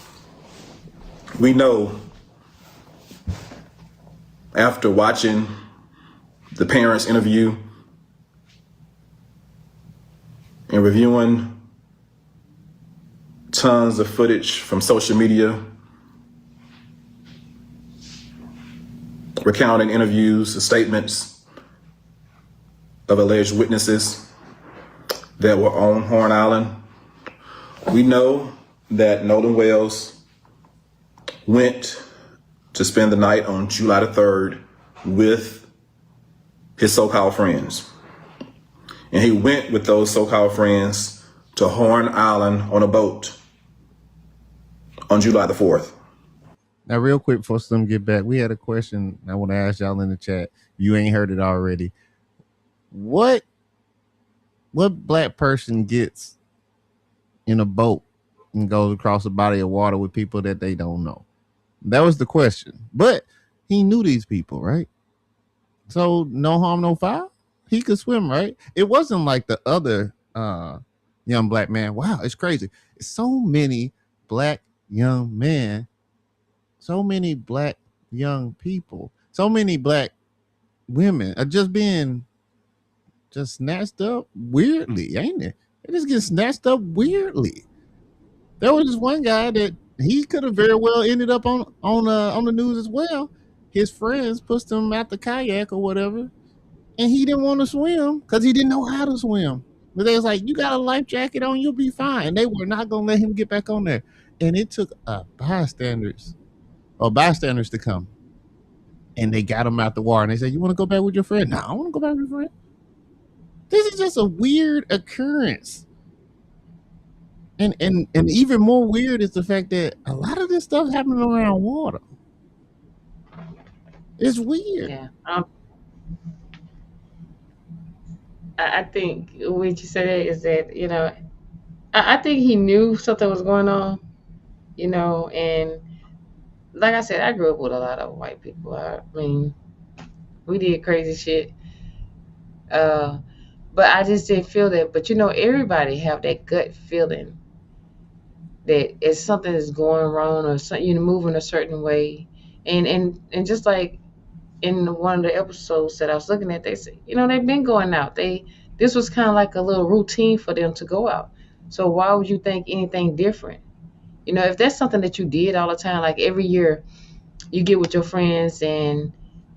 G: We know after watching the parents' interview and reviewing tons of footage from social media, recounting interviews and statements of alleged witnesses that were on Horn Island. We know that Nolan Wells went to spend the night on July the 3rd with his so-called friends. And he went with those so-called friends to Horn Island on a boat on July the 4th.
A: Now, real quick before Slim get back, we had a question I want to ask y'all in the chat. You ain't heard it already. What black person gets in a boat and goes across a body of water with people that they don't know? That was the question. But he knew these people, right? So no harm, no foul. He could swim, right? It wasn't like the other young black man. Wow, it's crazy. It's so many black young men, so many black young people, so many black women are just being just snatched up weirdly, ain't it? They just get snatched up weirdly. There was this one guy that he could have very well ended up on the news as well. His friends pushed him out the kayak or whatever, and he didn't want to swim because he didn't know how to swim. But they was like, "You got a life jacket on, you'll be fine." And they were not gonna let him get back on there. And it took bystanders to come, and they got him out the water. And they said, "You want to go back with your friend?" No, I want to go back with your friend. This is just a weird occurrence. And even more weird is the fact that a lot of this stuff happening around water. It's weird.
E: Yeah. I think what you said is that, I think he knew something was going on, and like I said, I grew up with a lot of white people. I mean, we did crazy shit. Uh, but I just didn't feel that. But everybody have that gut feeling that if something is going wrong or something, moving a certain way. And just like in one of the episodes that I was looking at, they said, they've been going out. This was kind of like a little routine for them to go out. So why would you think anything different? If that's something that you did all the time, like every year you get with your friends and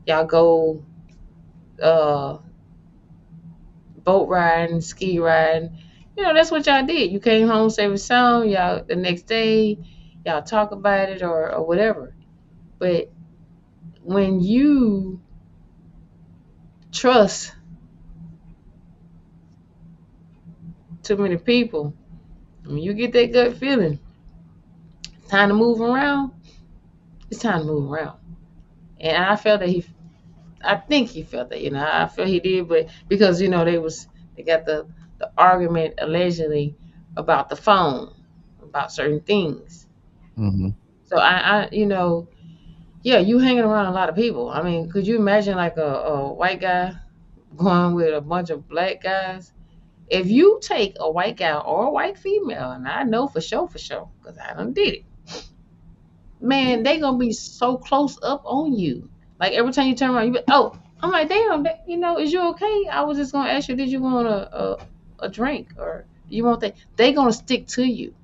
E: y'all go uh, boat riding, ski riding, that's what y'all did. You came home safe and sound. Y'all the next day, y'all talk about it or whatever. But when you trust too many people, when you get that gut feeling, it's time to move around. It's time to move around. And I felt that I think he felt that, I feel he did, but because, they got the argument allegedly about the phone, about certain things.
A: Mm-hmm.
E: So yeah, you hanging around a lot of people. I mean, could you imagine like a white guy going with a bunch of black guys? If you take a white guy or a white female, and I know for sure, because I done did it, man, they gonna be so close up on you. Like every time you turn around, you be, oh, I'm like, damn, is you okay? I was just gonna ask you, did you want a drink or you want that? They gonna stick to you.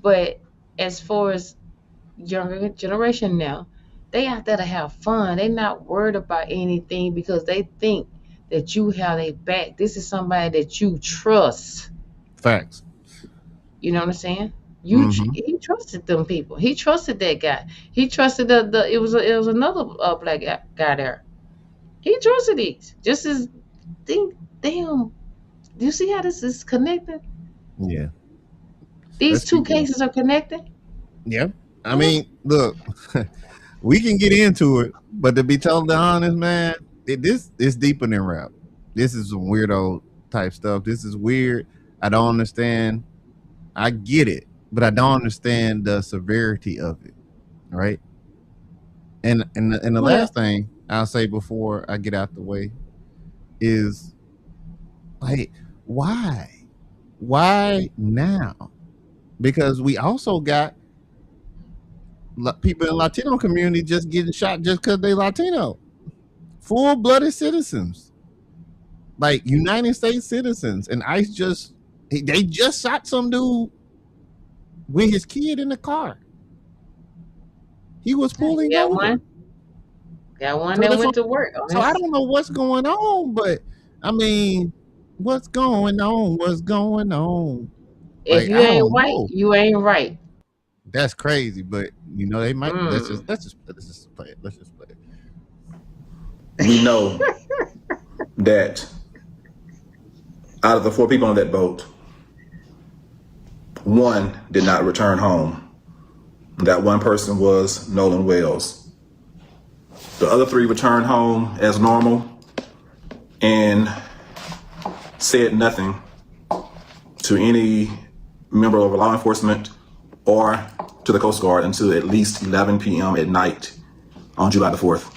E: But as far as younger generation now, they out there to have fun. They not worried about anything because they think that you have their back. This is somebody that you trust.
A: Facts.
E: You know what I'm saying?
A: Mm-hmm.
E: He trusted them people. He trusted that guy. He trusted it was another black guy there. He trusted these. Just as think, damn. Do you see how this is connected?
A: Yeah.
E: These
A: Let's
E: two
A: keep going.
E: cases are connected.
A: Yeah. I mean, look, we can get into it, but to be totally honest, man, this is deeper than rap. This is some weirdo type stuff. This is weird. I don't understand. I get it, but I don't understand the severity of it. Right. And the
E: Well,
A: last thing I'll say before I get out the way is like, why? Why now? Because we also got people in Latino community just getting shot just because they Latino, full-blooded citizens, like United States citizens, and ICE they just shot some dude with his kid in the car. He was pulling
E: got
A: over.
E: one. Got one
A: So
E: that
A: that's
E: went
A: what,
E: to work on
A: so I
E: this.
A: don't know what's going on, but I mean, what's going on? What's going on?
E: If
A: Like
E: you
A: I
E: ain't
A: don't
E: white,
A: know.
E: you ain't right.
A: That's crazy, but they might.
E: Mm.
A: Let's just play it. Let's just play it.
G: We know that out of the 4 people on that boat, 1 did not return home. That one person was Nolan Wells. The other 3 returned home as normal and said nothing to any member of law enforcement or to the Coast Guard until at least 11 p.m. at night on July the 4th.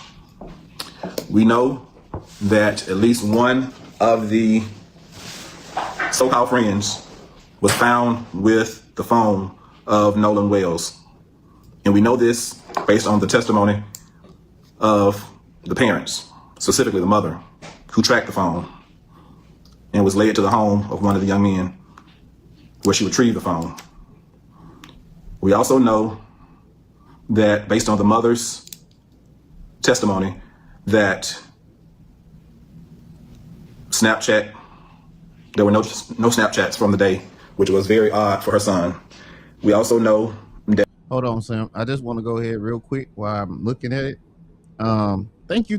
G: We know that at least one of the so-called friends was found with the phone of Nolan Wells. And we know this based on the testimony of the parents, specifically the mother, who tracked the phone and was led to the home of one of the young men where she retrieved the phone. We also know that based on the mother's testimony that there were no Snapchats from the day, which was very odd for her son, We also know that
A: Hold on, Sam. I just want to go ahead real quick while I'm looking at it. Thank you,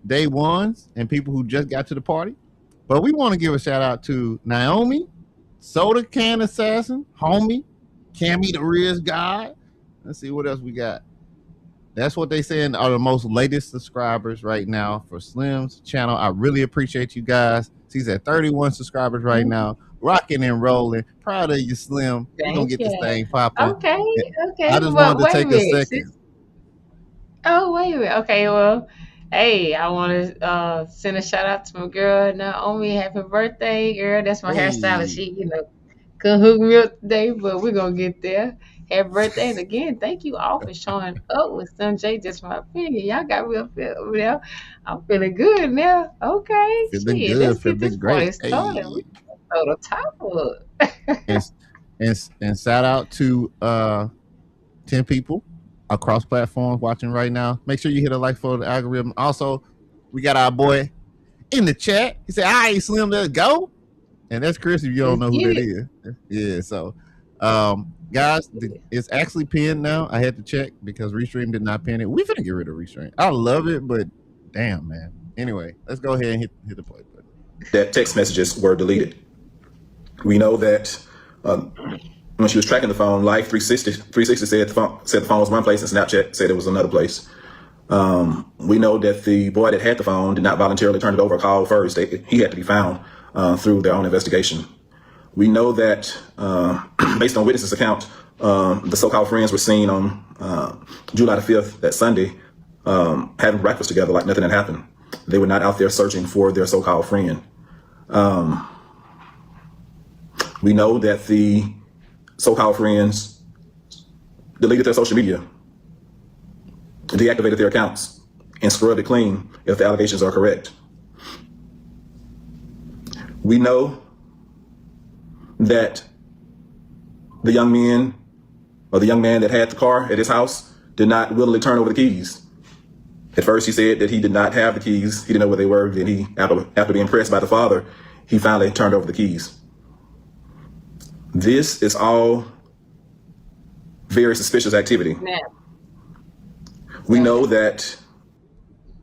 A: day ones and people who just got to the party. But we want to give a shout out to Naomi, Soda Can Assassin, Homie, Cammy the Riz God. Let's see what else we got. That's what they saying are the most latest subscribers right now for Slym's channel. I really appreciate you guys. She's at 31 subscribers right now, rocking and rolling. Proud of you, Slym. We're gonna
E: Thank
A: get this
E: you.
A: thing popping.
E: Okay,
A: I
E: okay,
A: just
E: but
A: wanted to
E: wait a
A: take a
E: minute.
A: second.
E: Oh, wait a minute. Okay, well, hey, I want to send a shout out to my girl Naomi. Happy birthday, girl. That's my hairstylist.
A: Hey,
E: She couldn't hook me up today, but we're gonna get there. Happy birthday, and again, thank you all for showing up with Slym J. Just my opinion. Y'all got me up there. I'm feeling good now. Okay,
A: feeling
E: shit, let's
A: good,
E: get this
A: feeling
E: party
A: great.
E: started.
A: Hey,
E: We throw the top up.
A: and and shout out to 10 people across platforms watching right now. Make sure you hit a like for the algorithm. Also, we got our boy in the chat. He said, "All right, Slim, let's go." And that's Chris. If you don't
E: Let's
A: know who
E: get
A: that
E: it.
A: is, yeah. So, guys, it's actually pinned now. I had to check because Restream did not pin it. We finna get rid of Restream. I love it, but damn, man. Anyway, let's go ahead and hit the play button.
G: that text messages were deleted. We know that when she was tracking the phone, Life 360 said the phone was one place, and Snapchat said it was another place. We know that the boy that had the phone did not voluntarily turn it over or call first. He had to be found through their own investigation. We know that based on witnesses' account, the so-called friends were seen on July the 5th, that Sunday, having breakfast together like nothing had happened. They were not out there searching for their so-called friend. We know that the so-called friends deleted their social media, deactivated their accounts, and scrubbed it clean if the allegations are correct. We know that the young man that had the car at his house did not willingly turn over the keys. At first, he said that he did not have the keys. He didn't know where they were. Then after being pressed by the father, he finally turned over the keys. This is all very suspicious activity.
E: Now,
G: We know that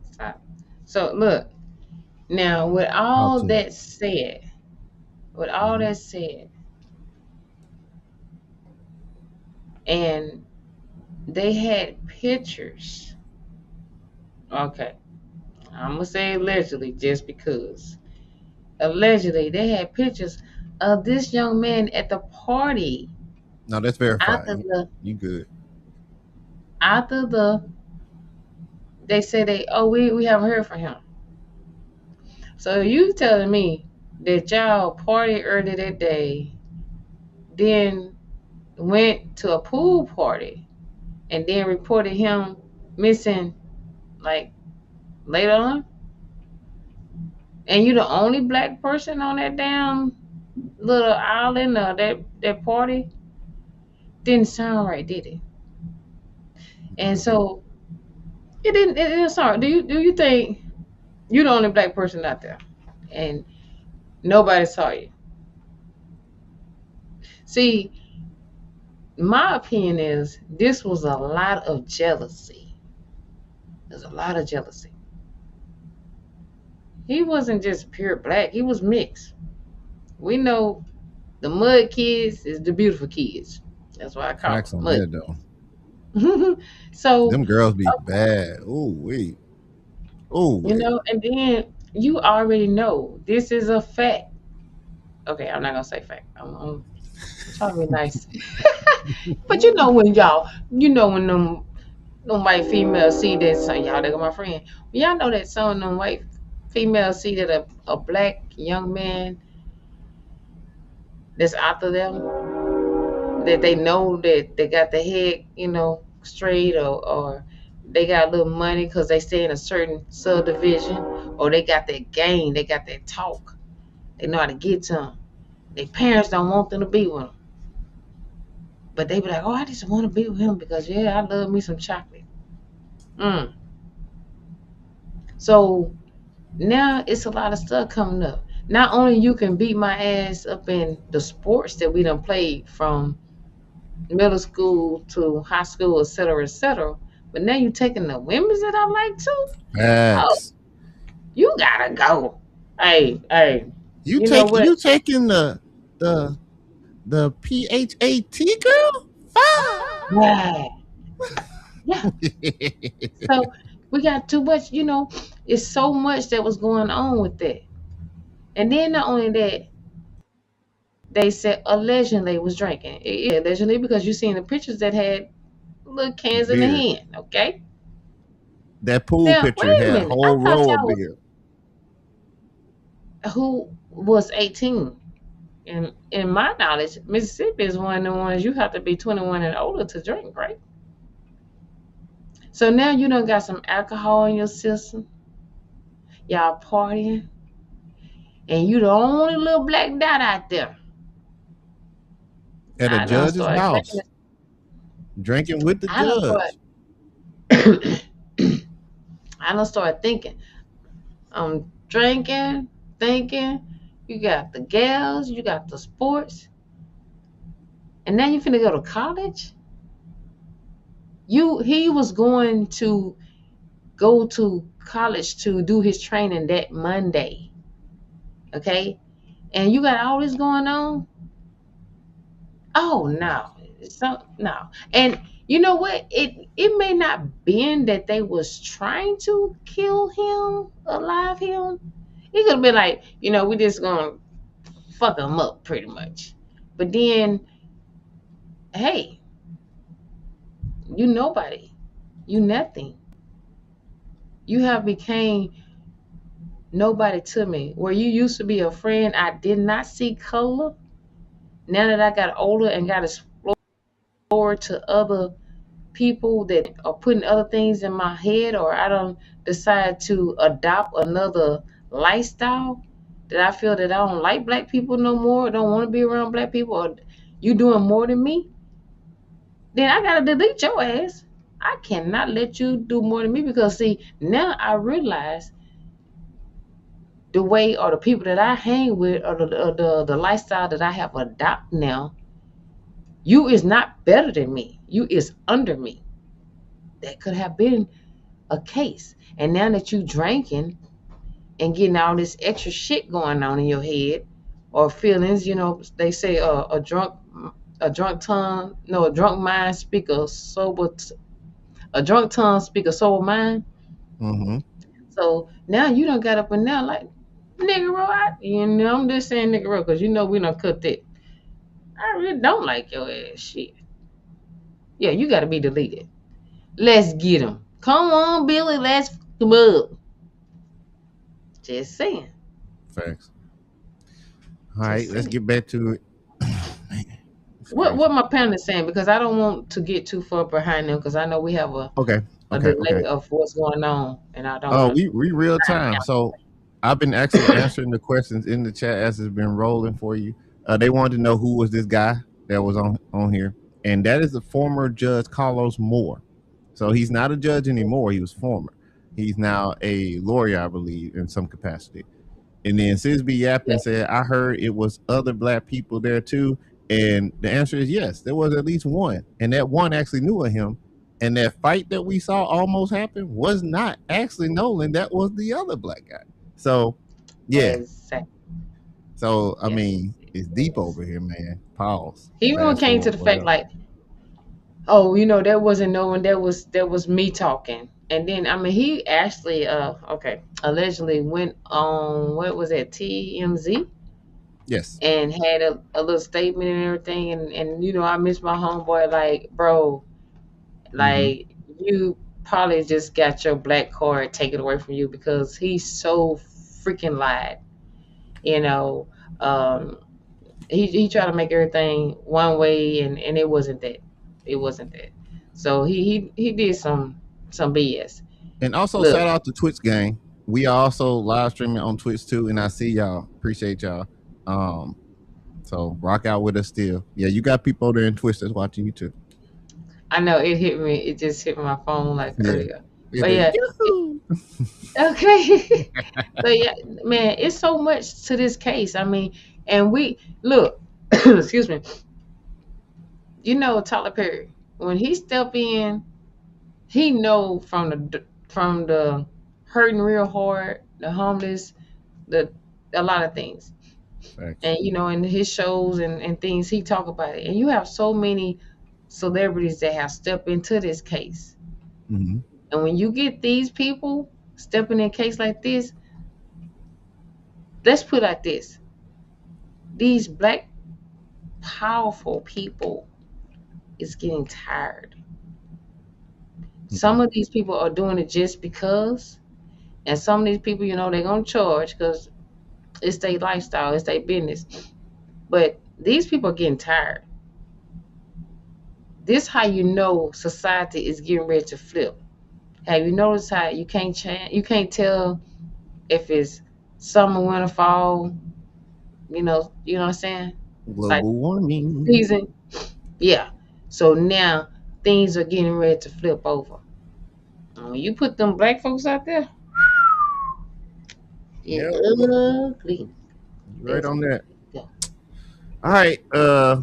E: stop. So look, now with
A: How
E: all
A: to?
E: that said, with all that said, and they had pictures. Okay, I'm gonna say allegedly just because. Allegedly, they had pictures of this young man at the party
A: No, that's verified.
E: after the
A: You good?
E: after the they said we haven't heard from him. So you telling me that y'all party early that day, then went to a pool party and then reported him missing like later on? And you the only black person on that damn little island or that party? Didn't sound right, did it? And so it didn't sound right. Do you think you the only black person out there and nobody saw you? See, my opinion is this was a lot of jealousy. There's a lot of jealousy. He wasn't just pure black, he was mixed. We know the mud kids is the beautiful kids. That's why I call
A: Facts
E: them
A: on
E: mud
A: that though.
E: kids. So,
A: Them girls be bad. Oh wait. Oh wait.
E: and then you already know this is a fact. Okay, I'm not gonna say fact. I'm trying to be nice. But when them white females see that son, y'all, they got my friend. Y'all know that some of them white females see that a black young man that's after them, that they know that they got the head, straight, or they got a little money because they stay in a certain subdivision, or they got that game, they got that talk, they know how to get to them. Their parents don't want them to be with them, but they be like, oh, I just want to be with him because I love me some chocolate. So now it's a lot of stuff coming up. Not only you can beat my ass up in the sports that we done played from middle school to high school, etc., but now you taking the women's that I like too. Oh,
A: Facts.
E: you gotta go. Hey,
A: You
E: you know
A: take
E: what?
A: you taking the PHAT girl? Fine.
E: Yeah, yeah. So we got too much. It's so much that was going on with that. And then not only that, they said allegedly was drinking. Allegedly because you seen the pictures that had little cans in the
A: Beer.
E: hand. Okay.
A: That pool
E: Now wait
A: picture
E: a
A: had a
E: minute. I
A: whole
E: thought
A: row of
E: y'all was
A: beer.
E: who was 18. And in my knowledge, Mississippi is one of the ones you have to be 21 and older to drink, right? So now you done got some alcohol in your system. Y'all partying, and you the only little black dot out there.
A: At a
E: I done
A: judge's
E: started thinking.
A: house, drinking with the
E: I done
A: judge.
E: started. I done started thinking. I'm drinking, thinking. You got the gals, you got the sports, and now you finna go to college. He was going to go to college to do his training that Monday. Okay, and you got all this going on. Oh no, no. And you know what? It may not been that they was trying to kill him, alive him. It could have been like, we just gonna fuck him up pretty much. But then, hey, you nobody, you nothing. You have became nobody to me. Where you used to be a friend, I did not see color. Now that I got older and got explored to other people that are putting other things in my head, or I don't decide to adopt another lifestyle, that I feel that I don't like black people no more, don't want to be around black people, or you doing more than me, then I gotta delete your ass. I cannot let you do more than me, because see, now I realize the way, or the people that I hang with, or the lifestyle that I have adopted now, you is not better than me. You is under me. That could have been a case. And now that you drinking and getting all this extra shit going on in your head, or feelings, they say a drunk tongue, no, a drunk mind speak a sober, a drunk tongue speak a sober mind.
A: Mm-hmm.
E: So now you done got up and now like, nigga, bro, I'm just saying nigga, bro, because we done cut that. I really don't like your ass shit. Yeah, you got to be deleted. Let's get him. Come on, Billy, let's fuck him up. Just saying.
A: Facts. All right,
E: Just
A: let's
E: saying.
A: get back to it. Man, it's
E: What
A: crazy.
E: my panel is saying, because I don't want to get too far behind them, because I know we have
A: Okay,
E: a
A: okay.
E: delay of what's going on, and I don't
A: Oh,
E: want to.
A: we real time. So I've been actually answering the questions in the chat as it's been rolling for you. They wanted to know who was this guy that was on here, and that is the former judge Carlos Moore. So he's not a judge anymore. He was former. He's now a lawyer, I believe, in some capacity. And then Sisby
E: Yeah,
A: Yappin said, I heard it was other black people there too. And the answer is yes, there was at least one. And that one actually knew of him. And that fight that we saw almost happen was not actually Nolan. That was the other black guy. So, yeah.
E: exactly.
A: So, I
E: Yes,
A: mean, it's
E: it
A: deep
E: was.
A: over here, man. Pause.
E: He even
A: Fast
E: came to
A: forward,
E: the fact
A: whatever.
E: like, oh, that wasn't no one. That was me talking. And then I mean, he actually okay, allegedly went on, what was that, TMZ,
A: Yes.
E: and had a little statement and everything. And I miss my homeboy, like, bro,
A: Mm-hmm.
E: like, you probably just got your black card taken away from you, because he so freaking lied. You know, um, he tried to make everything one way, and it wasn't that. It wasn't that. So he did some BS.
A: And also
E: Look,
A: shout out to Twitch gang. We are also live streaming on Twitch too. And I see y'all. Appreciate y'all. Um, So rock out with us still. Yeah, you got people there in Twitch that's watching you too.
E: I know it hit me. It just hit my phone like
A: Yeah.
E: earlier. But yeah,
A: Yoo-hoo.
E: okay. But yeah, man, it's so much to this case. I mean, and we look, excuse me. You know, Tyler Perry, when he step in, he know from the hurting real hard, the homeless, the a lot of things.
A: Facts.
E: And you know, in his shows and things, he talk about it. And you have so many celebrities that have stepped into this case.
A: Mm-hmm.
E: And when you get these people stepping in a case like this, let's put it like this: these black powerful people is getting tired. Some of these people are doing it just because, and some of these people, you know, they're gonna charge because it's their lifestyle, it's their business. But these people are getting tired. This how you know society is getting ready to flip. Have you noticed how you can't tell if it's summer, winter, fall, you know what I'm saying? Like
A: Global warming.
E: season. Yeah. So now things are getting ready to flip over. And when you put them black folks out there, it's
A: Yep.
E: ugly.
A: You're right
E: It's
A: on that.
E: yeah.
A: All right,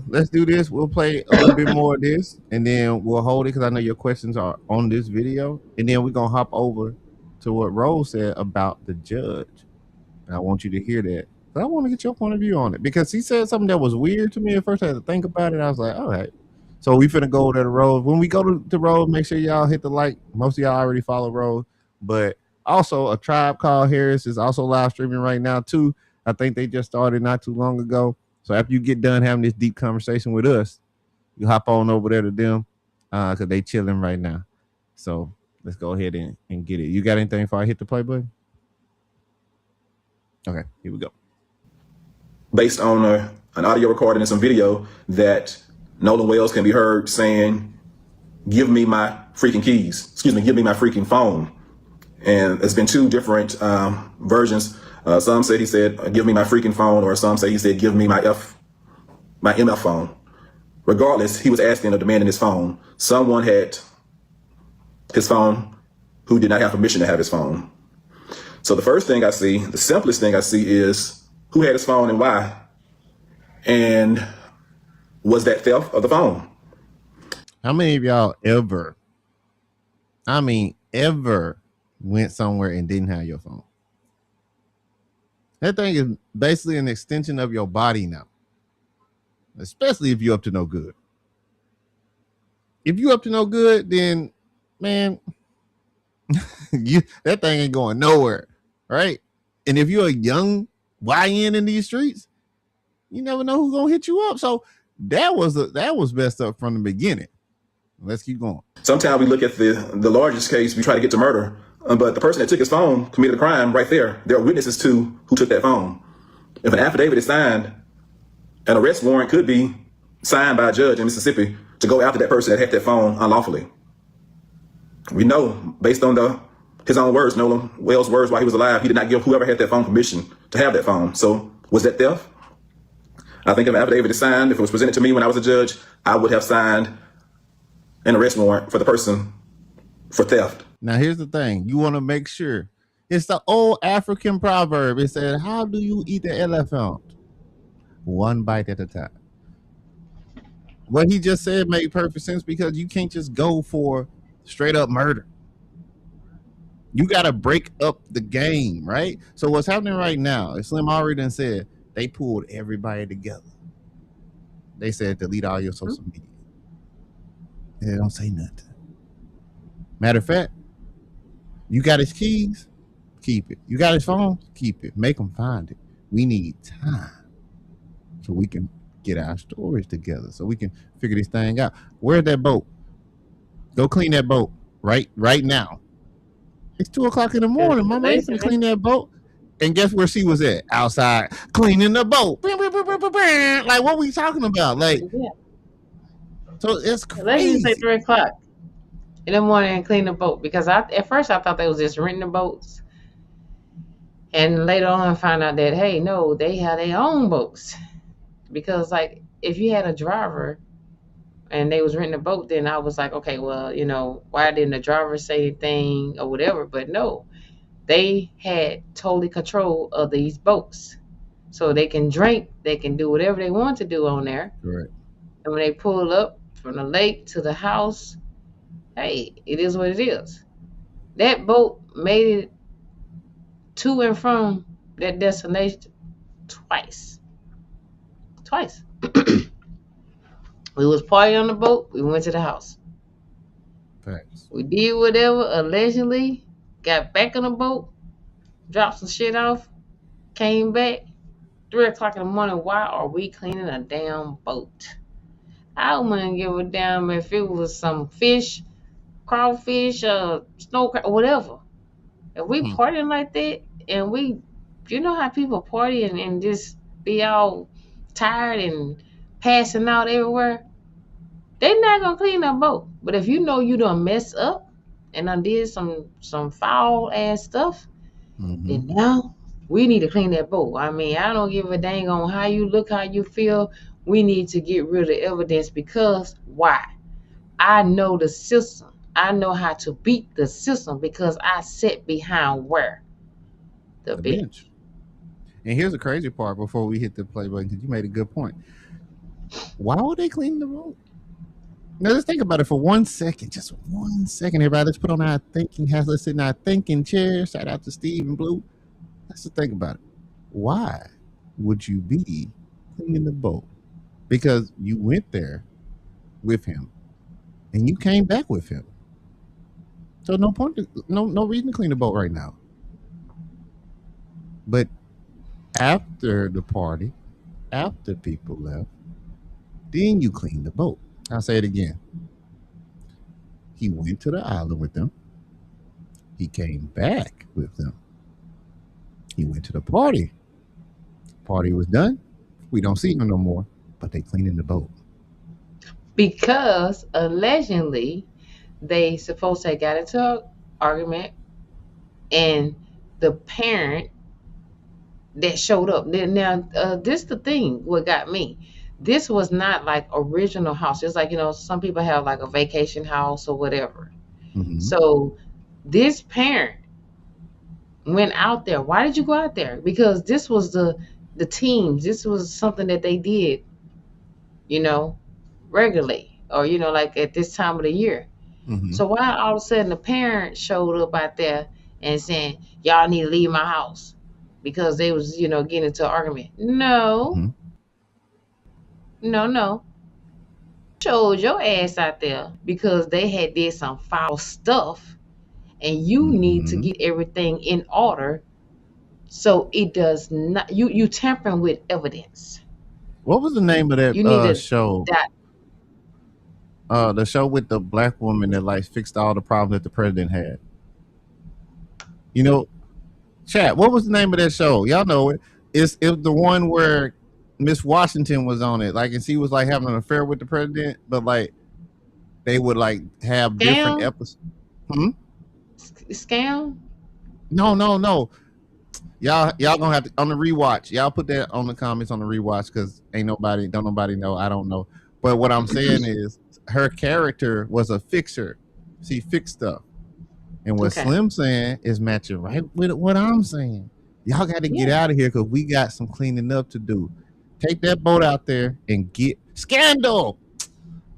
A: let's do this. We'll play a little bit more of this, and then we'll hold it because I know your questions are on this video, and then we're gonna hop over to what Rose said about the judge. And I want you to hear that. But I want to get your point of view on it because he said something that was weird to me at first. I had to think about it. I was like, all right. So we finna go to the road. When we go to the road, make sure y'all hit the like. Most of y'all already follow Rose, but also a tribe called Harris is also live streaming right now too. I think they just started not too long ago. So after you get done having this deep conversation with us, you hop on over there to them because they chilling right now. So let's go ahead and get it. You got anything before I hit the play button? Okay, here we go.
G: Based on an audio recording and some video that Nolan Wells can be heard saying, "Give me my freaking keys." Excuse me, give me my freaking phone. And there's been two different versions. Some say he said, "Give me my freaking phone," or some say he said, "Give me my MF phone." Regardless, he was asking or demanding his phone. Someone had his phone who did not have permission to have his phone. So the first thing I see, the simplest thing I see is who had his phone and why? And was that theft of the phone?
A: How many of y'all ever, ever went somewhere and didn't have your phone? That thing is basically an extension of your body now, especially if you're up to no good. If you up to no good, then man, that thing ain't going nowhere, right? And if you're a young YN in these streets, you never know who's gonna hit you up. So that was messed up from the beginning. Let's keep going.
G: Sometimes we look at the largest case, we try to get to murder, but the person that took his phone committed a crime right there. There are witnesses to who took that phone. If an affidavit is signed, an arrest warrant could be signed by a judge in Mississippi to go after that person that had that phone unlawfully. We know, based on his own words, Nolan Wells' words while he was alive, he did not give whoever had that phone permission to have that phone. So was that theft? I think if an affidavit is signed, if it was presented to me when I was a judge, I would have signed an arrest warrant for the person for theft.
A: Now here's the thing: you want to make sure. It's the old African proverb. It said, "How do you eat the elephant? One bite at a time." What he just said made perfect sense because you can't just go for straight up murder. You got to break up the game, right? So what's happening right now, as Slym already done said, they pulled everybody together. They said delete all your social media. They don't say nothing. Matter of fact, you got his keys, keep it. You got his phone, keep it. Make them find it. We need time so we can get our stories together, so we can figure this thing out. Where's that boat? Go clean that boat right now. It's 2:00 in the morning. Mama ain't gonna clean that boat. And guess where she was at? Outside cleaning the boat. Like, what we talking about? Like,
E: Yeah.
A: so it's
E: Let's just say
A: crazy.
E: 3 o'clock in the morning and clean the boat because at first I thought they was just renting the boats, and later on I found out that hey, no, they have their own boats because like if you had a driver, and they was renting a boat, then I was like, okay, well, why didn't the driver say anything or whatever? But no, they had totally control of these boats. So they can drink, they can do whatever they want to do on there.
A: Correct.
E: And when they pull up from the lake to the house, hey, it is what it is. That boat made it to and from that destination twice. Twice. We was partying on the boat, we went to the house.
A: Facts.
E: We did whatever, allegedly, got back on the boat, dropped some shit off, came back, 3 o'clock in the morning. Why are we cleaning a damn boat? I wouldn't give a damn if it was some fish, crawfish, snow crab, whatever. If we partying like that, and you know how people party and just be all tired and passing out everywhere, they're not gonna clean that boat. But if you know you done mess up and done did some foul ass stuff, then now we need to clean that boat. I mean, I don't give a dang on how you look, how you feel. We need to get rid of the evidence, because why? I know the system. I know how to beat the system because I sit behind where? The
A: The
E: bench.
A: bench. And here's the crazy part before we hit the play button, because you made a good point. Why would they clean the boat? Now let's think about it for 1 second, just 1 second, everybody. Let's put on our thinking hats. Let's sit in our thinking chair. Shout out to Steve and Blue. Let's just think about it. Why would you be cleaning the boat? Because you went there with him and you came back with him. So no point, no reason to clean the boat right now. But after the party, after people left, then you clean the boat. I'll say it again. He went to the island with them. He came back with them. He went to the party. Party was done. We don't see him no more, but they cleaning the boat.
E: Because allegedly they supposed to have got into an argument, and the parent that showed up. Now, this the thing. What got me? This was not like original house. It's like, some people have like a vacation house or whatever. So this parent went out there. Why did you go out there? Because this was the teams. This was something that they did, regularly, or like at this time of the year. So why all of a sudden the parent showed up out there and saying, y'all need to leave my house because they was, getting into an argument? No. No. Showed your ass out there because they had did some foul stuff, and you need to get everything in order, so it does not, you tampering with evidence.
A: What was the name of that
E: You need to
A: show? The show with the black woman that like fixed all the problems that the president had. Chat, what was the name of that show? Y'all know it. It was the one where Miss Washington was on it, like, and she was like having an affair with the president, but like they would like have different
E: Scam?
A: episodes.
E: Scam?
A: No. Y'all gonna have to on the rewatch. Y'all put that on the comments on the rewatch, because don't nobody know. I don't know. But what I'm saying is her character was a fixer. She fixed stuff. And what Slym saying is matching right with what I'm saying. Y'all got to get out of here because we got some cleaning up to do. Take that boat out there and get Scandal.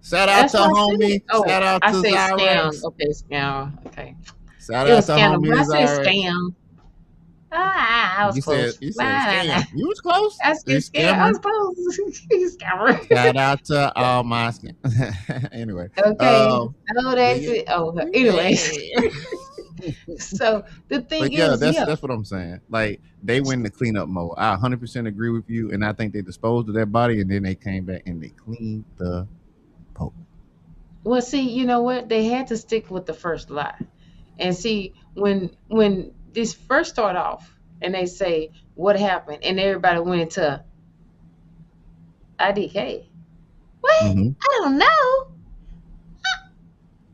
A: Shout out to homie. Shout out to Zyrex.
E: Okay, scam. Okay.
A: Shout out to homie.
E: I said scam. I was close.
A: You said scam. You was close.
E: I said scam. I was close. Scammer.
A: Shout out to all my scam. Anyway.
E: Okay. That's it. Oh, anyway. So the thing is,
A: that's what I'm saying. Like, they went in the cleanup mode. I 100% agree with you, and I think they disposed of that body, and then they came back and they cleaned the boat.
E: Well, see, you know what? They had to stick with the first lie, and see when this first start off, and they say what happened, and everybody went into IDK. What? I don't know.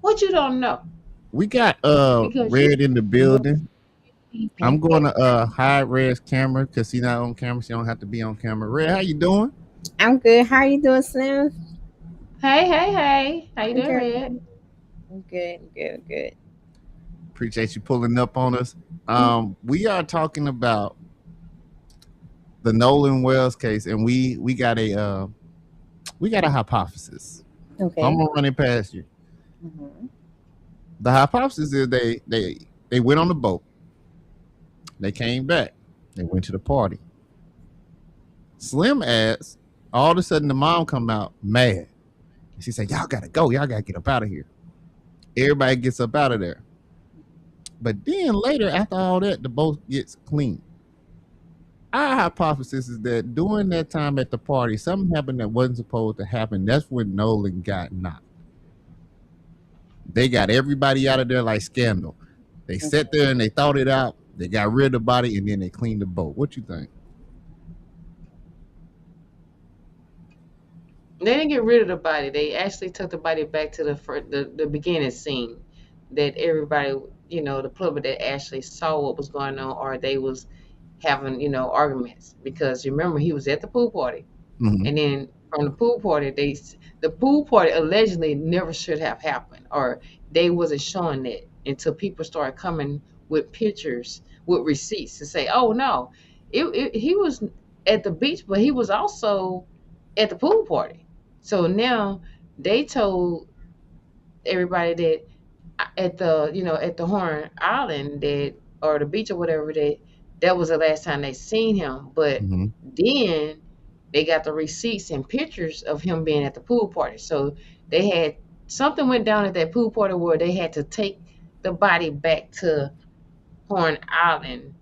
E: What you don't know?
A: We got Red in the building. I'm going to hide Red's camera because she's not on camera. She don't have to be on camera. Red, how you doing?
H: I'm good. How are you doing, Slym?
E: Hey, hey, hey. How you
H: Hey,
E: doing,
H: girl.
E: Red?
H: I'm good. I'm good. I'm good.
A: Appreciate you pulling up on us.
H: Mm,
A: We are talking about the Nolan Wells case, and we got a hypothesis. So I'm
H: okay.
A: gonna run it past you.
H: Hmm.
A: The hypothesis is they went on the boat, they came back, they went to the party. Slim adds, all of a sudden the mom come out mad. And she said, y'all gotta go, y'all gotta get up out of here. Everybody gets up out of there. But then later, after all that, the boat gets clean. Our hypothesis is that during that time at the party, something happened that wasn't supposed to happen. That's when Nolan got knocked. They got everybody out of there like Scandal. They sat there and they thought it out. They got rid of the body and then they cleaned the boat. What you think?
E: They didn't get rid of the body. They actually took the body back to the beginning scene that everybody, the public that actually saw what was going on, or they was having, arguments. Because remember, he was at the pool party.
A: Mm-hmm.
E: And then from the pool party, the pool party allegedly never should have happened, or they wasn't showing it until people started coming with pictures with receipts to say, "Oh no, he was at the beach, but he was also at the pool party." So now they told everybody that at the Horn Island that or the beach or whatever that was the last time they seen him. But
A: Mm-hmm.
E: then they got the receipts and pictures of him being at the pool party. So they had something went down at that pool party where they had to take the body back to Horn Island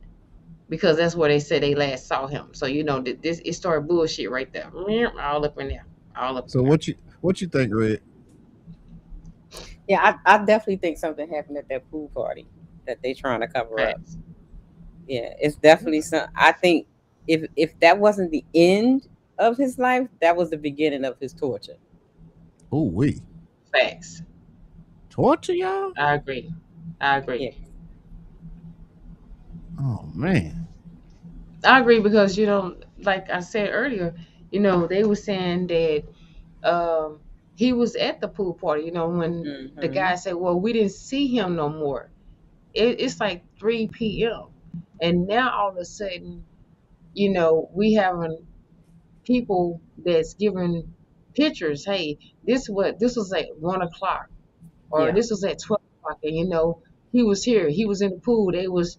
E: because that's where they said they last saw him. So this it started bullshit right there. All up in there. All up in
A: So
E: there.
A: what you think, Red?
H: Yeah, I definitely think something happened at that pool party that they trying to cover up.
E: Facts.
H: Yeah, it's definitely some. I think if that wasn't the end of his life, that was the beginning of his torture.
A: Oh, we
E: Facts.
A: torture y'all?
E: I agree. I
H: Yeah.
E: agree.
A: Oh man.
E: I agree because like I said earlier, they were saying that he was at the pool party. When the
H: Hmm.
E: guy said, "Well, we didn't see him no more." It's like 3 p.m. and now all of a sudden, we having people that's giving pictures. Hey, this was at 1 o'clock or
H: Yeah.
E: this was at 12 o'clock, and he was here, he was in the pool, they was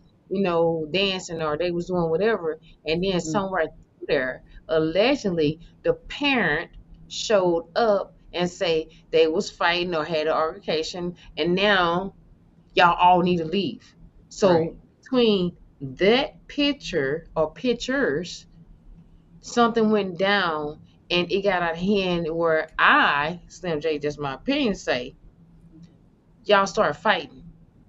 E: dancing or they was doing whatever, and then
H: Mm,
E: somewhere there allegedly the parent showed up and say they was fighting or had an altercation, and now y'all all need to leave.
H: right.
E: So between that picture or pictures, something went down and it got out of hand where Slim J, just my opinion, say y'all start fighting.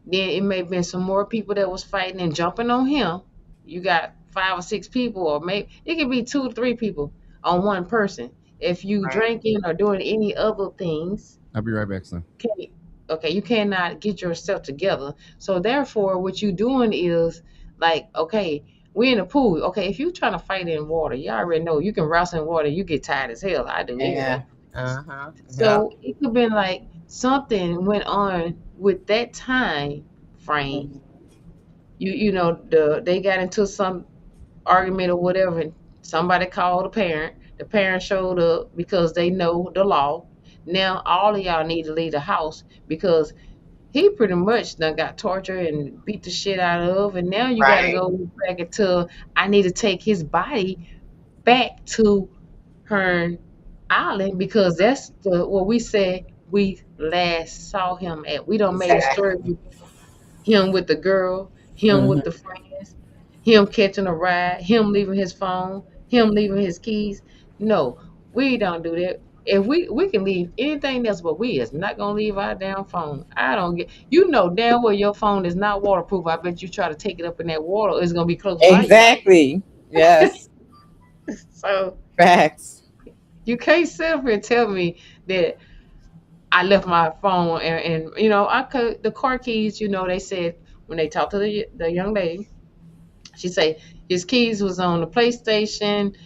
E: Then it may have been some more people that was fighting and jumping on him. You got 5 or 6 people, or maybe it could be 2 to 3 people on one person. If you
H: Right.
E: drinking or doing any other things,
A: I'll be right back, son.
E: okay, okay, you cannot get yourself together. So therefore, what you doing is like, okay, we in the pool. Okay, if you trying to fight in water, you already know you can wrestle in water. You get tired as hell. I do
H: Yeah.
E: anyway.
H: Uh huh. Yeah.
E: So it could have been like something went on with that time frame.
H: Mhm.
E: They got into some argument or whatever, and somebody called the parent. The parent showed up because they know the law. Now all of y'all need to leave the house because he pretty much done got tortured and beat the shit out of, and now you got to
H: Right.
E: go back until I need to take his body back to Hearn Island because that's what we said we last saw him at. We don't made a story
H: Exactly.
E: with him with the girl, him with the
H: Hmm.
E: friends, him catching a ride, him leaving his phone, him leaving his keys. No, we don't do that. If we can leave anything else, but we is not gonna leave our damn phone. I don't get. Damn well your phone is not waterproof. I bet you try to take it up in that water, it's gonna be close by you.
H: Exactly. Yes.
E: So
H: Facts.
E: you can't sit up here and tell me that I left my phone, and I could the car keys. They said when they talked to the young lady, she said his keys was on the PlayStation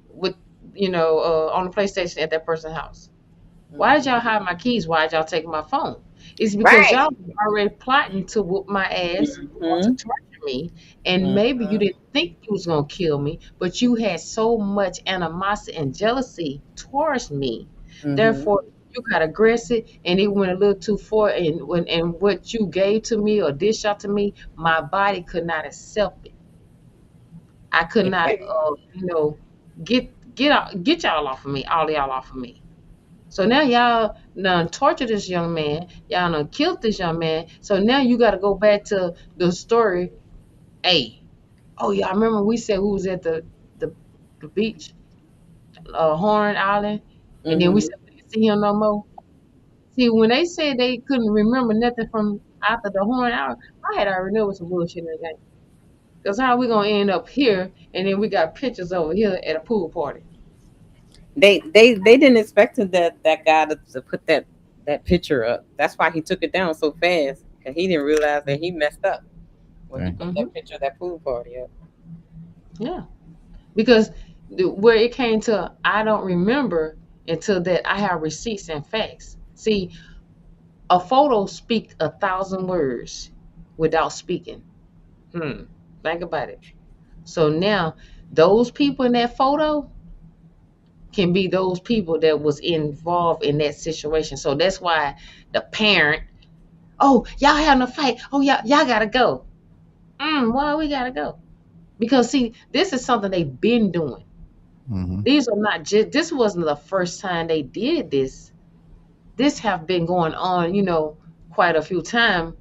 E: with on the PlayStation at that person's house. Why did y'all hide my keys? Why did y'all take my phone? It's because
H: Right.
E: y'all were already plotting to whoop my ass or to
H: Mm-hmm.
E: torture me. And maybe you
H: Mm-hmm.
E: didn't think you was gonna kill me, but you had so much animosity and jealousy towards me.
H: Mm-hmm.
E: Therefore, you got aggressive and it went a little too far. And what you gave to me or dish out to me, my body could not accept it. I could not,
H: Exactly.
E: get y'all off of me, all y'all off of me. So now y'all done tortured this young man. Y'all done killed this young man. So now you got to go back to the story. Hey, oh y'all remember we said who was at the, the beach, Horn Island, and then we
H: Mm-hmm.
E: said we didn't see him no more. See, when they said they couldn't remember nothing from after the Horn Island, I had already know it was some bullshit in the game. Cause how we gonna end up here and then we got pictures over here at a pool party?
H: They didn't expect that guy to put that picture up. That's why he took it down so fast. And he didn't realize that he messed up when he
A: Dang.
H: put
E: Hmm.
H: that picture of that pool party up.
E: Yeah. Because where it came to, I don't remember until that I have receipts and facts. See, a photo speak 1,000 words without speaking. Think about it. So now those people in that photo can be those people that was involved in that situation. So that's why the parent, oh, y'all having a fight. Oh, y'all gotta go. Why we gotta go? Because see, this is something they've been doing.
A: Mm-hmm.
E: These are not just, this wasn't the first time they did this. This have been going on, quite a few times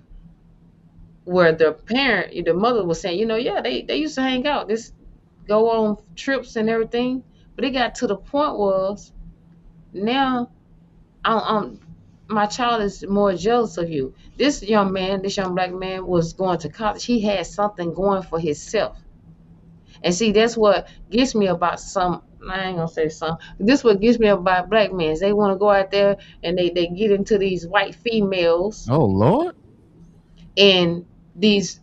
E: where the mother was saying, yeah, they used to hang out, this go on trips and everything. But it got to the point was now I'm my child is more jealous of you. This young black man was going to college. He had something going for himself. And see, that's what gets me about some. I ain't gonna say some. This what gets me about black men. They want to go out there and they get into these white females,
A: Oh Lord,
E: and these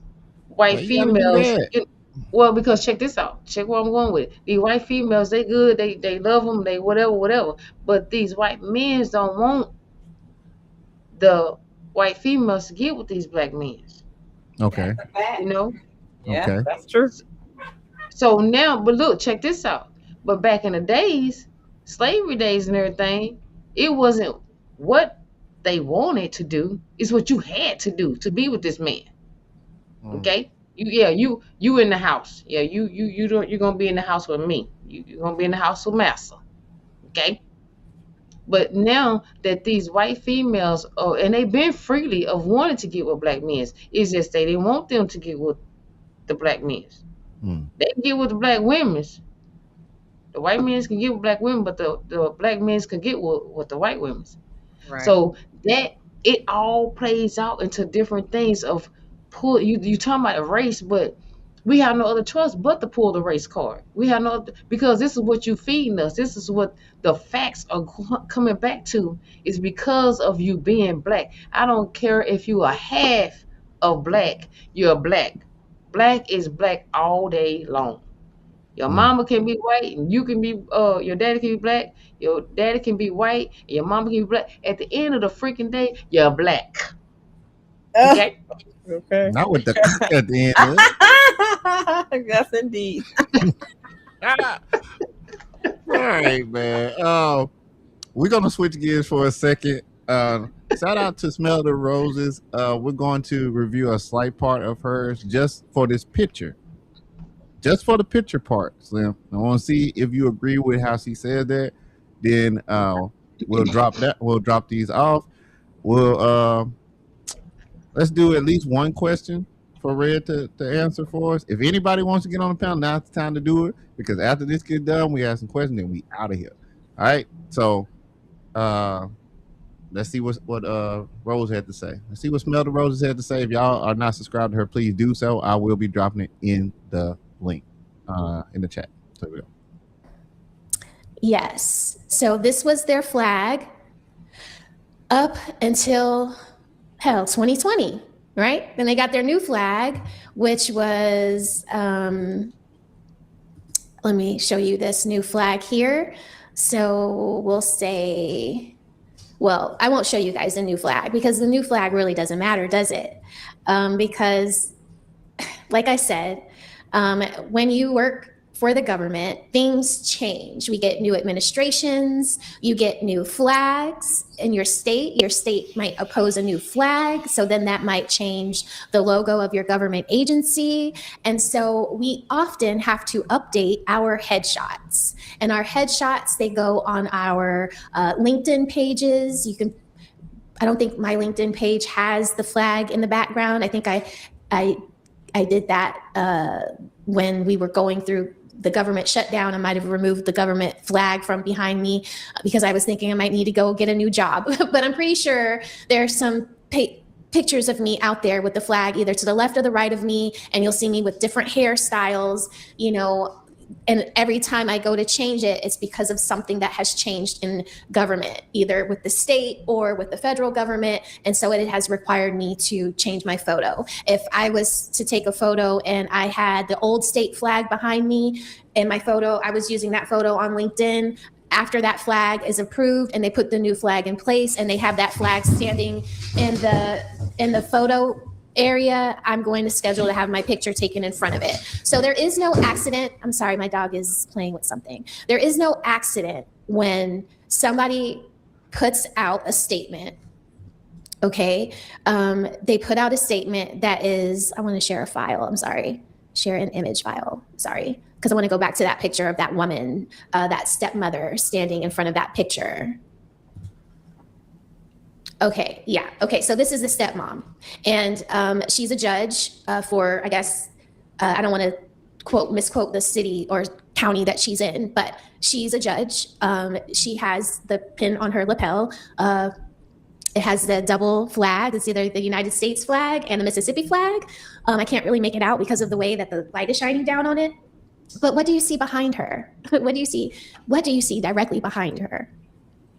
A: why
E: white
A: you gotta do
E: females.
A: that?
E: Well, because check this out. Check where I'm going with it. These white females, they good. They love them. They whatever, whatever. But these white men don't want the white females to get with these black men.
A: Okay,
H: That's a fact.
E: You know.
H: Yeah,
A: okay.
H: that's true.
E: So now, but look, check this out. But back in the days, slavery days and everything, it wasn't what they wanted to do. It's what you had to do to be with this man.
A: Mm.
E: Okay? You in the house. Yeah, you don't you're gonna be in the house with me. You're gonna be in the house with Massa. Okay? But now that these white females, and they've been freely of wanting to get with black men, it's just they didn't want them to get with the black men.
A: Mm.
E: They can get with the black women. The white men can get with black women, but the black men can get with the white women.
H: Right.
E: So that it all plays out into different things of pull. You talking about a race, but we have no other choice but to pull the race card. We have no because this is what you feeding us. This is what the facts are coming back to. Is because of you being black. I don't care if you are half of black. You're black. Black is black all day long. Your
A: Mm.
E: mama can be white and you can be your daddy can be black, your daddy can be white, and your mama can be black. At the end of the freaking day, you're black. Okay?
H: Okay.
A: Not with the at the end of it.
H: Yes, indeed.
A: Ah. All right, man. We're gonna switch gears for a second. Shout out to Smell the Roses. We're going to review a slight part of hers just for this picture. Just for the picture part, Slim. I want to see if you agree with how she said that. Then we'll drop that. We'll drop these off. We'll let's do at least one question for Red to answer for us. If anybody wants to get on the panel, now's the time to do it because after this gets done, we have some questions and we out of here. All right. So let's see what Rose had to say. Let's see what Smell the Roses had to say. If y'all are not subscribed to her, please do so. I will be dropping it in the link in the chat. So we go.
I: Yes. So this was their flag up until 2020, right? Then they got their new flag, which was let me show you this new flag here. So we'll say Well, I won't show you guys the new flag because the new flag really doesn't matter, does it? Because, like I said, when you work for the government, things change. We get new administrations, you get new flags in your state. Your state might oppose a new flag, so then that might change the logo of your government agency. And so we often have to update our headshots. And our headshots, they go on our LinkedIn pages. I don't think my LinkedIn page has the flag in the background. I think I did that when we were going through the government shutdown. I might have removed the government flag from behind me because I was thinking I might need to go get a new job. But I'm pretty sure there's some pictures of me out there with the flag either to the left or the right of me, and you'll see me with different hairstyles, and every time I go to change it, it's because of something that has changed in government, either with the state or with the federal government. And so it has required me to change my photo. If I was to take a photo and I had the old state flag behind me in my photo, I was using that photo on LinkedIn. After that flag is approved and they put the new flag in place and they have that flag standing in the photo area, I'm going to schedule to have my picture taken in front of it. So there is no accident. I'm sorry, my dog is playing with something. There is no accident when somebody puts out a statement. Okay. They put out a statement that is, I want to share a file. I'm sorry. Share an image file. Sorry. Because I want to go back to that picture of that woman, that stepmother standing in front of that picture. Okay, yeah. Okay, so this is the stepmom. And she's a judge for, I guess, I don't want to misquote the city or county that she's in, but she's a judge. She has the pin on her lapel. It has the double flag. It's either the United States flag and the Mississippi flag. I can't really make it out because of the way that the light is shining down on it. But what do you see behind her? What do you see? What do you see directly behind her?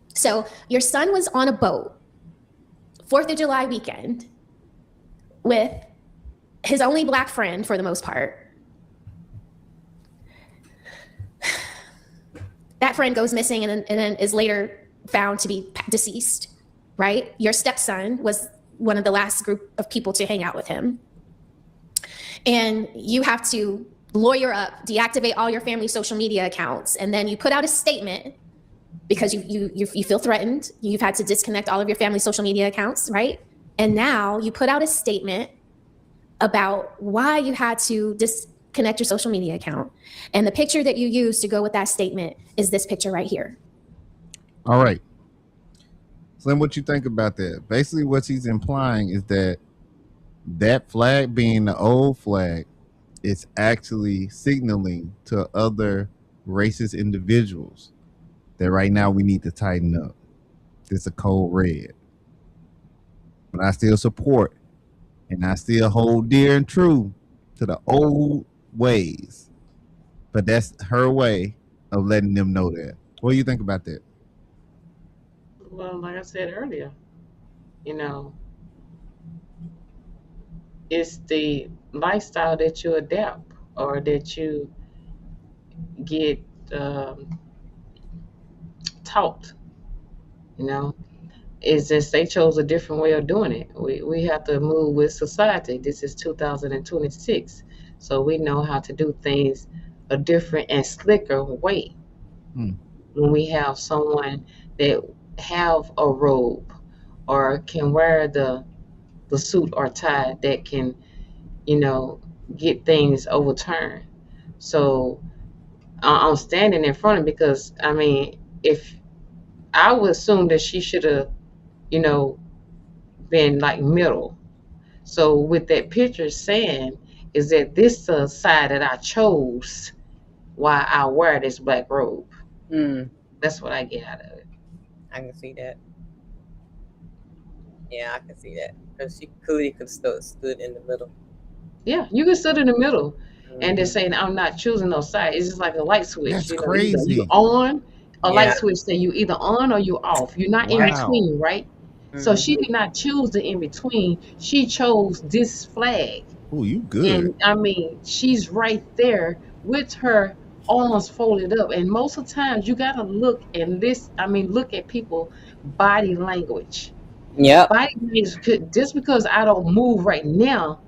I: So your son was on a boat 4th of July weekend with his only black friend for the most part. That friend goes missing and then is later found to be deceased, right? Your stepson was one of the last group of people to hang out with him. And you have to lawyer up, deactivate all your family social media accounts, and then you put out a statement because you feel threatened. You've had to disconnect all of your family social media accounts, right? And now you put out a statement about why you had to disconnect your social media account. And the picture that you use to go with that statement is this picture right here.
A: All right. Slym, what you think about that? Basically, what she's implying is that flag being the old flag is actually signaling to other racist individuals that right now we need to tighten up. It's a code red. But I still support and I still hold dear and true to the old ways. But that's her way of letting them know that. What do you think about that?
E: Well, like I said earlier, it's the lifestyle that you adapt or that you get taught. It's just they chose a different way of doing it. We have to move with society. This is 2026, so we know how to do things a different and slicker way. When we have someone that have a robe or can wear the suit or tie that can, get things overturned. So I'm standing in front of it because, if I would assume that she should have, been like middle. So with that picture saying is that this is the side that I chose why I wear this black robe. That's what I get out of it.
H: I can see that. Yeah, I can see that. Because she clearly could have stood in the middle.
E: Yeah, you can sit in the middle and just saying I'm not choosing no side. It's just like a light switch.
A: That's
E: Either
A: crazy.
E: you on a light switch, say you either on or you off. You're not in between, right? So she did not choose the in between. She chose this flag.
A: Oh, you good.
E: And she's right there with her arms folded up. And most of the times you gotta look and look at people body language.
H: Yep.
E: Body language could, just because I don't move right now,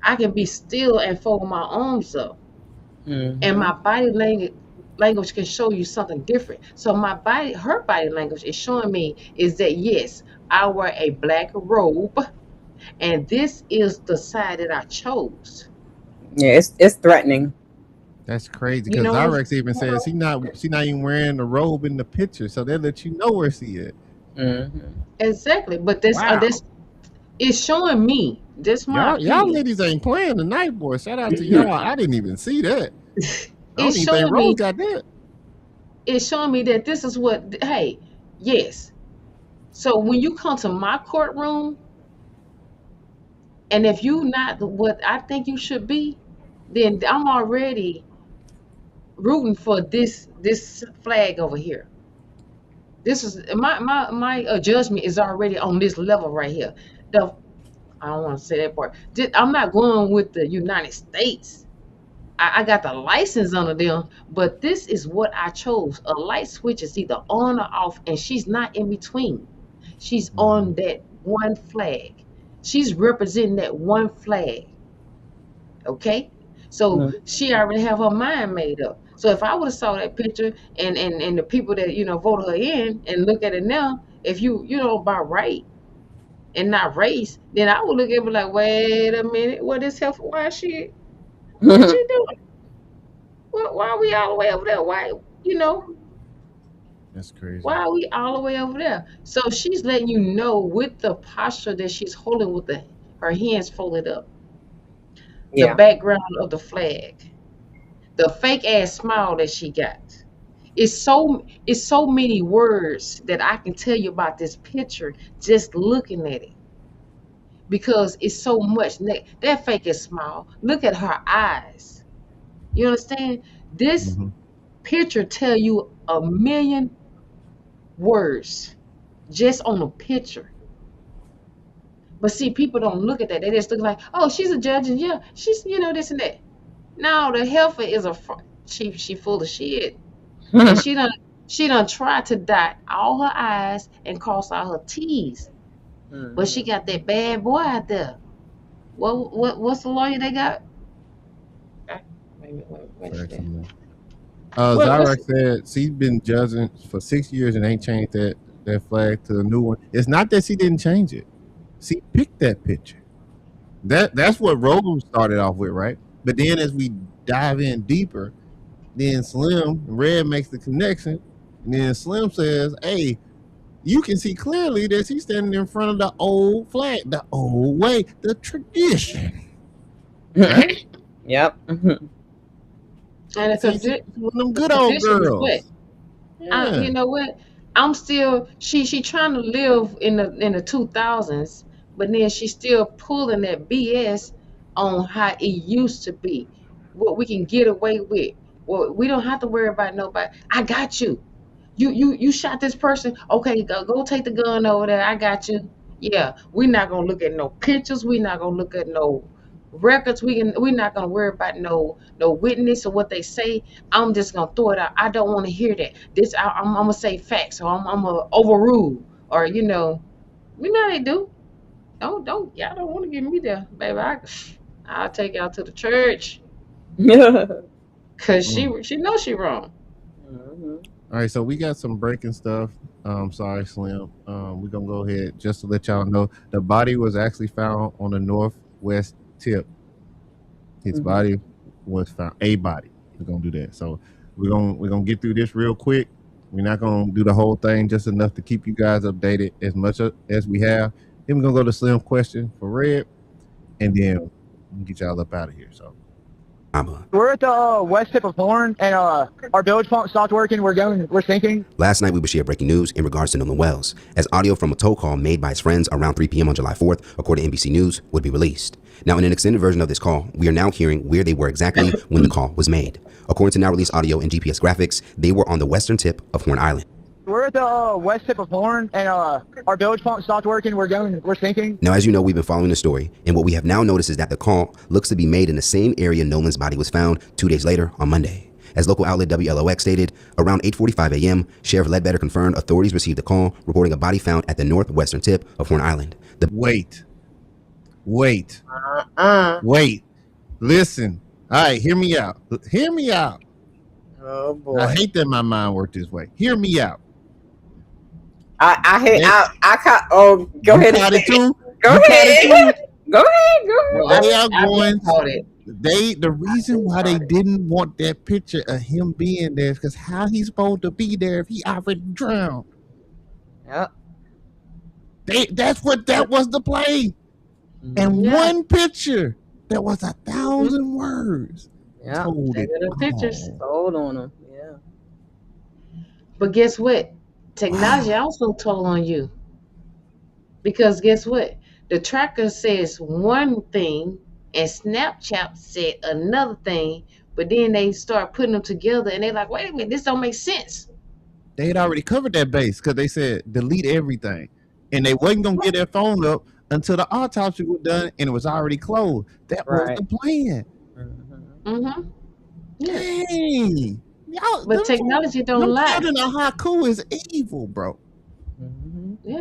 E: I can be still and fold my arms up. And my body language can show you something different. So her body language is showing me is that yes, I wear a black robe, and this is the side that I chose.
H: Yeah, it's threatening.
A: That's crazy
E: You
A: because
E: know what I'm
A: Zyrex even says she not even wearing the robe in the picture, so they let you know where she is.
E: Exactly, but this
A: Wow.
E: this it's showing me. This my
A: Y'all
E: opinion.
A: ladies ain't playing tonight, boy. Shout out to y'all. I didn't even see that. I don't
E: It's
A: even think
E: showing
A: Rose
E: me.
A: got that.
E: It's showing me that this is what. Hey, yes. So when you come to my courtroom, and if you not what I think you should be, then I'm already rooting for this flag over here. This is my judgment is already on this level right here. The I don't want to say that part. I'm not going with the United States. I got the license under them, but this is what I chose. A light switch is either on or off, and she's not in between. She's on that one flag. She's representing that one flag. Okay? So she already have her mind made up. So if I would have saw that picture and the people that voted her in and look at it now, if by right and not race, then I would look at it like, wait a minute, what is her? Why is she? What she doing? Why are we all the way over there? Why
A: That's crazy.
E: why are we all the way over there? So she's letting you know with the posture that she's holding with her hands folded up, the
H: Yeah.
E: background of the flag, the fake ass smile that she got. It's so many words that I can tell you about this picture just looking at it because it's so much. That fake ass smile. Look at her eyes. You understand? This picture tell you a million words just on a picture. But see, people don't look at that. They just look like, oh, she's a judge, and yeah, she's this and that. No, the heifer is she full of shit, and she done tried to dot all her I's and cross all her T's, but she got that bad boy out there. What's the lawyer they got? Wait a minute.
A: Zyrex said she's been judging for 6 years and ain't changed that flag to the new one. It's not that she didn't change it. She picked that picture. That's what Rogan started off with, right? But then as we dive in deeper, then Slym Red makes the connection, and then Slym says, "Hey, you can see clearly that she's standing in front of the old flag, the old way, the tradition." Right?
H: Yep.
E: And
A: one of them good old girls. Yeah.
E: You know what? I'm still she trying to live in the 2000s, but then she's still pulling that BS on how it used to be, what we can get away with. Well, we don't have to worry about nobody. I got you. You shot this person. Okay, go take the gun over there. I got you. Yeah, we're not gonna look at no pictures. We're not gonna look at no records. We're not gonna worry about no witness or what they say. I'm just gonna throw it out. I don't want to hear that. I'm gonna say facts, or I'm gonna overrule, or they do. Don't y'all don't want to get me there, baby. I'll take y'all to the church because she knows she wrong.
A: All right, so we got some breaking stuff. Sorry, Slym. We're gonna go ahead just to let y'all know the body was actually found on the northwest tip. His body was found. A body. We're gonna do that. So we're gonna get through this real quick. We're not gonna do the whole thing, just enough to keep you guys updated as much as we have. Then we're gonna go to Slym question for Red, and then we'll get y'all up out of here. So
J: we're at the west tip of Horn, and our bilge pump stopped working. We're sinking.
F: Last night, we would share breaking news in regards to Nolan Wells, as audio from a tow call made by his friends around 3 p.m. on July 4th, according to NBC News, would be released. Now, in an extended version of this call, we are now hearing where they were exactly when the call was made. According to now released audio and GPS graphics, they were on the western tip of Horn Island.
J: We're at the west tip of Horn, and our bilge pump stopped working. We're sinking.
F: Now, as you know, we've been following the story, and what we have now noticed is that the call looks to be made in the same area Nolan's body was found 2 days later on Monday. As local outlet WLOX stated, around 8:45 a.m., Sheriff Ledbetter confirmed authorities received a call reporting a body found at the northwestern tip of Horn Island.
A: Wait.
H: Uh-uh.
A: Wait. Listen. All right, hear me out. Hear me out.
H: Oh boy.
A: I hate that my mind worked this way. Hear me out.
H: I hate.
A: They-
H: I can't. Oh, go
A: You
H: ahead.
A: caught it too?
H: Go
A: You caught
H: ahead.
A: it too?
H: Go ahead.
E: Well,
A: They are
E: I've
A: going.
E: been caught it.
A: The reason why they didn't want that picture of him being there is because how he's supposed to be there if he already drowned.
H: Yep.
A: That was the play. And
E: Yeah.
A: one picture that was 1,000 words
H: Yeah.
A: told
E: They
A: it.
E: were the pictures.
A: all.
H: Hold on him. Yeah.
E: But guess what? Technology also told on you. Because guess what? The tracker says one thing and Snapchat said another thing, but then they start putting them together and they're like, wait a minute, this don't make sense.
A: They had already covered that base because they said delete everything. And they wasn't going to get their phone up until the autopsy was done and it was already closed. That was
H: Right.
A: the plan.
E: Mm-hmm. Yeah.
A: Dang. Y'all,
E: But technology don't
A: them
E: lie.
A: children of Haku is evil, bro.
E: Yeah.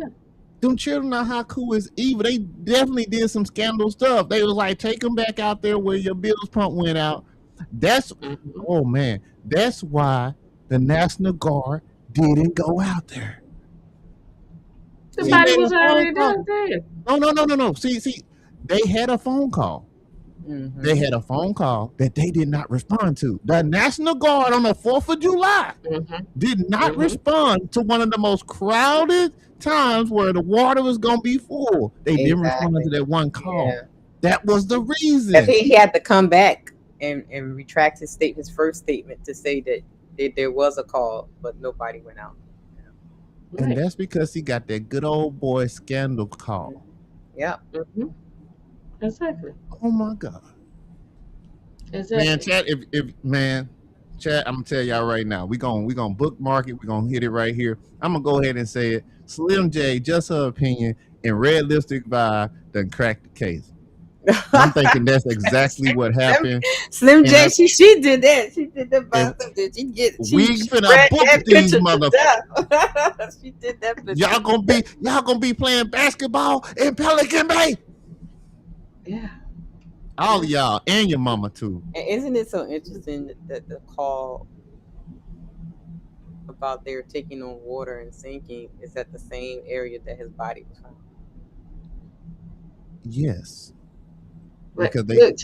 A: Them children of Haku is evil. They definitely did some scandal stuff. They was like, take them back out there where your bills pump went out. That's, oh man, that's why the National Guard didn't go out there.
E: The
A: See,
E: body
A: they
E: was
A: had a phone
E: already
A: call.
E: down there.
A: No. See, they had a phone call. They had a phone call that they did not respond to. The National Guard on the 4th of July did not respond to one of the most crowded times where the water was going to be full. They didn't respond to that one call.
H: Yeah.
A: That was the reason.
H: He had to come back and retract his first statement to say that there was a call, but nobody went out.
A: And that's because he got that good old boy scandal call.
H: Yep.
E: Exactly.
A: Oh my God.
E: Exactly.
A: Man, chat, I'm gonna tell y'all right now. We gonna bookmark it. We're gonna hit it right here. I'm gonna go ahead and say it. Slym J, just her opinion, and Red Lipstick Vibe done cracked the case. I'm thinking that's exactly what happened.
H: Slym J,
A: And
H: she did that. She did that by herself.
A: we finna book these motherfuckers.
H: She did that.
A: Y'all gonna be playing basketball in Pelican Bay.
E: Yeah.
A: All of y'all and your mama too.
H: And isn't it so interesting that the call about their taking on water and sinking is at the same area that his body was found?
A: Yes.
E: But
A: Because they
E: look,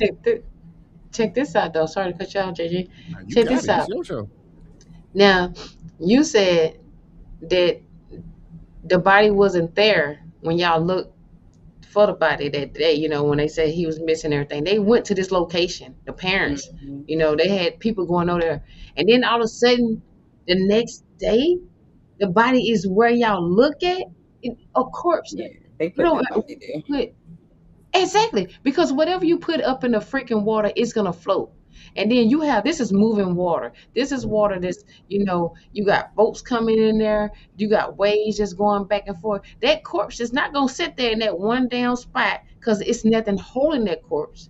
E: check this out though. Sorry to cut you off, JJ.
A: you
E: Check
A: got
E: this
A: it.
E: out.
A: It's your show.
E: Now, you said that the body wasn't there when y'all looked for the body that day, when they said he was missing everything. They went to this location, the parents, they had people going over there. And then all of a sudden, the next day, the body is where y'all look at, a corpse.
H: Yeah, they
E: You
H: put
E: don't
H: the body there.
E: put exactly, because whatever you put up in the freaking water, it's gonna float. And then you have, this is moving water. This is water that's, you got boats coming in there. You got waves just going back and forth. That corpse is not gonna sit there in that one down spot because it's nothing holding that corpse.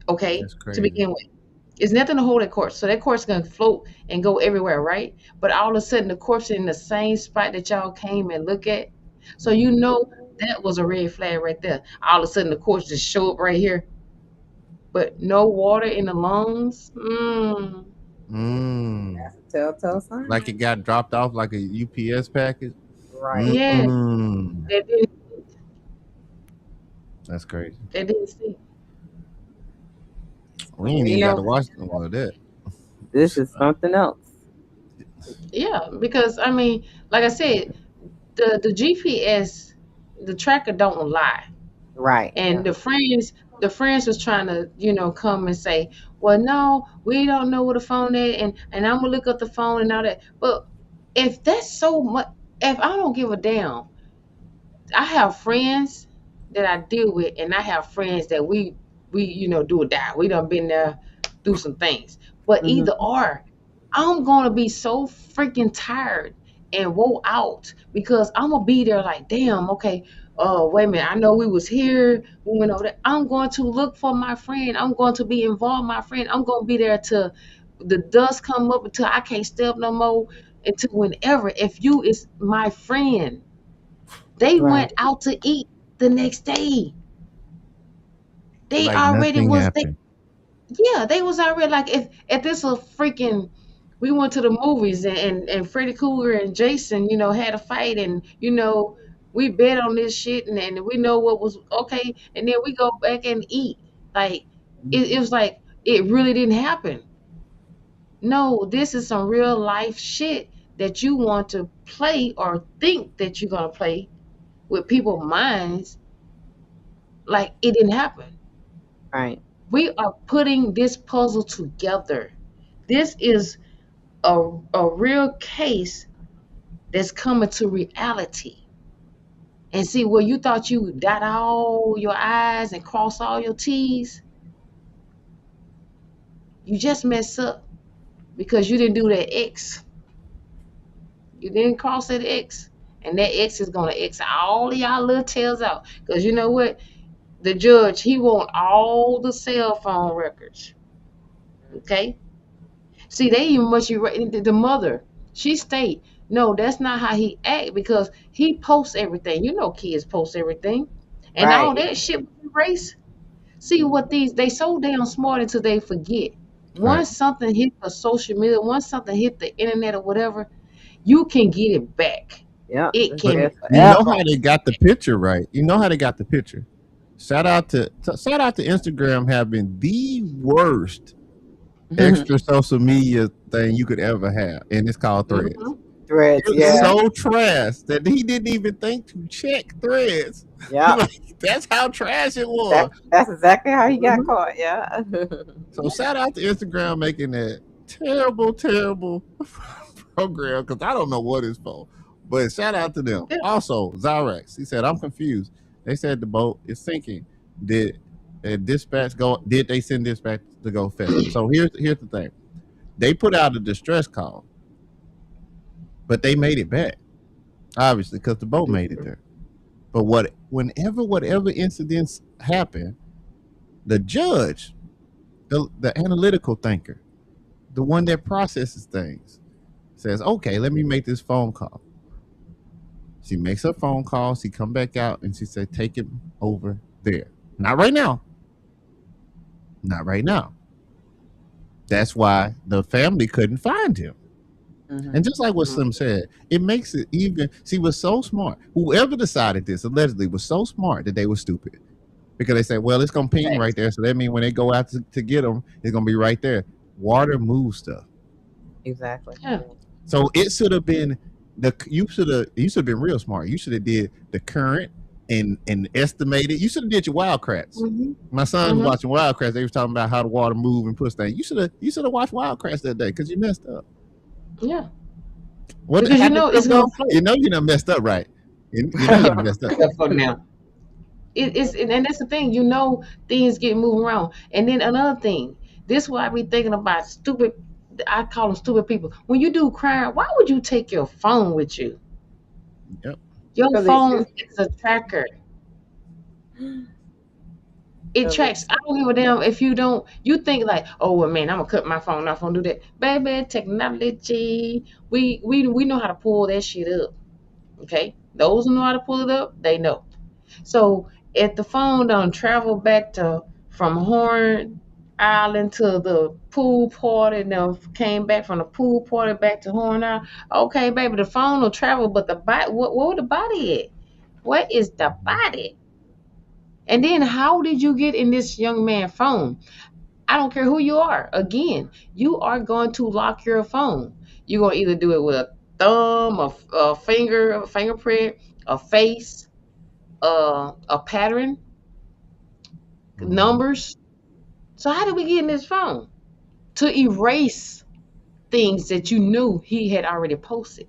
E: Okay,
A: That's
E: to
A: crazy.
E: begin with, it's nothing to hold that corpse. So that corpse is gonna float and go everywhere, right? But all of a sudden, the corpse is in the same spot that y'all came and look at. So that was a red flag right there. All of a sudden, the corpse just show up right here, but no water in the lungs.
H: That's a telltale sign.
A: Like it got dropped off like a UPS package.
H: Right.
E: Yeah,
A: Mm.
E: they didn't.
A: That's crazy.
E: They didn't see.
A: We ain't even got to watch all of that.
H: This is something else.
E: Yeah, because like I said, the GPS, the tracker don't lie.
H: Right.
E: And the friends was trying to, come and say, well, no, we don't know where the phone is, and I'm gonna look up the phone and all that. But if that's so much, if I don't give a damn, I have friends that I deal with, and I have friends that we do or die. We done been there, do some things. But either or, I'm gonna be so freaking tired and wore out because I'm gonna be there like, damn, okay. Wait a minute. I know we was here. We went over there. I'm going to look for my friend. I'm going to be involved, my friend. I'm going to be there to the dust come up until I can't stay up no more until whenever. If you is my friend, they
H: Right.
E: went out to eat the next day. They
A: Like
E: already
A: nothing
E: was
A: happened.
E: yeah, they was already like if this a freaking we went to the movies and Freddy Krueger and Jason, had a fight and we bet on this shit and we know what was okay and then we go back and eat. Like it was like it really didn't happen. No, this is some real life shit that you want to play or think that you're gonna play with people's minds like it didn't happen.
H: Right.
E: We are putting this puzzle together. This is a real case that's coming to reality. And see, where you thought you dot all your I's and cross all your T's, you just mess up because you didn't do that X. You didn't cross that X. And that X is gonna X all of y'all little tails out. Because you know what? The judge, he want all the cell phone records. Okay? See, they even much you the mother. She state, no, that's not how he act because he posts everything. Kids post everything, and all
H: Right.
E: that shit was erased. See what they so damn smart until they forget.
A: Right.
E: Once something hit the social media, once something hit the internet or whatever, you can get it back.
H: Yep.
E: It
H: It's
A: But
E: can
H: there
E: be
A: you know
H: forever.
A: how they got the picture right. You know how they got the picture. Shout out to Instagram having the worst extra social media thing you could ever have, and it's called Threads.
E: Mhm.
H: Threads.
A: It's
H: Yeah.
A: so trash that he didn't even think to check Threads.
H: Yeah.
A: Like, that's how trash it was.
H: That's exactly how he got
E: Mhm.
H: caught. Yeah.
A: So shout out to Instagram making that terrible, terrible program because I don't know what it's for. But shout out to them.
E: Yeah.
A: Also, Zyrex, he said, I'm confused. They said the boat is sinking. Did dispatch go? Did they send dispatch to go fetch them? So here's the thing. They put out a distress call, but they made it back, obviously, because the boat made it there. But whatever incidents happen, the judge, the analytical thinker, the one that processes things, says, okay, let me make this phone call. She makes her phone call. She come back out and she said, take him over there. Not right now. Not right now. That's why the family couldn't find him. And just like what Slim said, it makes it even. She was so smart. Whoever decided this allegedly was so smart that they were stupid because they said, well, it's going to ping right there. So that means when they go out to get them, it's going to be right there. Water moves stuff.
H: Exactly.
E: Yeah.
A: So it should have been you should have been real smart. You should have did the current and estimated. You should have did your Wildcrats.
E: Mhm.
A: My son was
E: Mhm.
A: watching Wildcrats. They was talking about how the water move and push things. You should have watched Wildcrats that day because you messed up.
E: Yeah.
A: What
E: Because
A: how did
E: it's
A: stuff
E: gonna
A: go?
E: flow.
A: You know you done messed up, right? You know you done messed up.
E: Yeah, for now. It's and that's the thing, things get moving around. And then another thing, this is why I be thinking about stupid. I call them stupid people. When you do crime, why would you take your phone with you?
A: Yep.
E: Your
H: Because
E: phone is a tracker. It tracks. I don't give a damn if you don't. You think like, oh well, man, I'm gonna cut my phone off. I'm gonna do that, baby. Technology. We know how to pull that shit up. Okay, those who know how to pull it up, they know. So if the phone don't travel back to from Horn Island to the pool party, and then came back from the pool party back to Horn Island, okay, baby, the phone will travel, but the body, where the body at? What is the body? And then how did you get in this young man's phone? I don't care who you are. Again, you are going to lock your phone. You're going to either do it with a thumb, a finger, a fingerprint, a face, a pattern, numbers. So how did we get in this phone? To erase things that you knew he had already posted.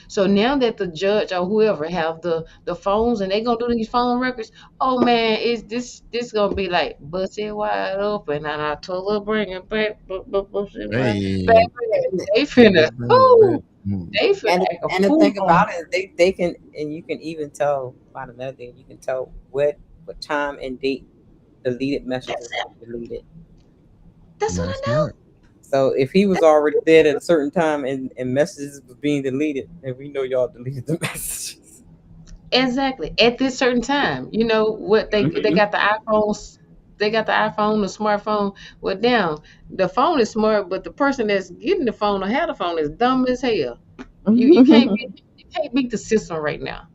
E: So now that the judge or whoever have the phones and they gonna do these phone records, oh man, is this gonna be like busted wide open and I told her bring it back, busted wide.
A: Hey.
E: Baby, they finna, whoo, they finna
H: And
E: act a
H: the
E: fool
H: thing
E: on
H: about it, they can, and you can even tell about another thing. You can tell what time and date deleted messages were deleted.
E: That's what I
A: That's
E: know.
A: smart.
H: So if he was already dead at a certain time and messages was being deleted, and we know y'all deleted the messages.
E: Exactly. At this certain time. You know what they got the iPhones, they got the iPhone, the smartphone. Well damn, the phone is smart, but the person that's getting the phone or had the phone is dumb as hell. You can't beat the system right now.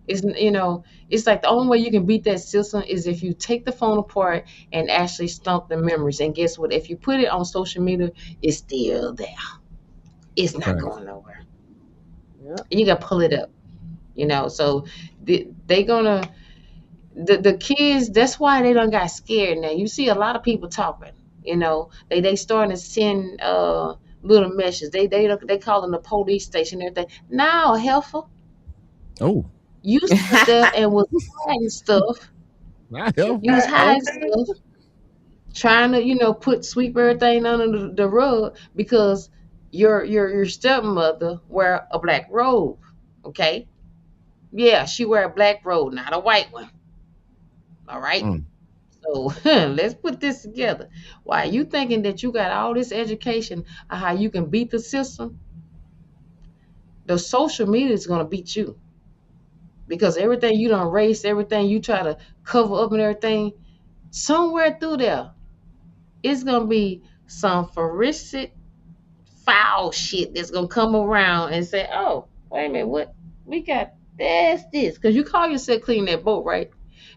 E: It's like the only way you can beat that system is if you take the phone apart and actually stomp the memories. And guess what? If you put it on social media, it's still there. It's not
A: Right.
E: going nowhere.
H: Yep.
E: You gotta pull it up. So they gonna the kids. That's why they done got scared. Now you see a lot of people talking. They starting to send little messages. They calling the police station and everything. Now, helpful,
A: Oh,
E: you sat there and was hiding stuff.
A: not
E: You
A: helpful.
E: was hiding
H: Okay.
E: stuff, trying to sweep everything under the rug because your stepmother wear a black robe. Okay, yeah, she wear a black robe, not a white one. All right.
A: Mm.
E: So let's put this together. Why you thinking that you got all this education on how you can beat the system? The social media is gonna beat you because everything you don't erase, everything you try to cover up and everything, somewhere through there, it's gonna be some forensic foul shit that's gonna come around and say, "Oh, wait a minute, what we got? That's this." Because you call yourself clean that boat, right?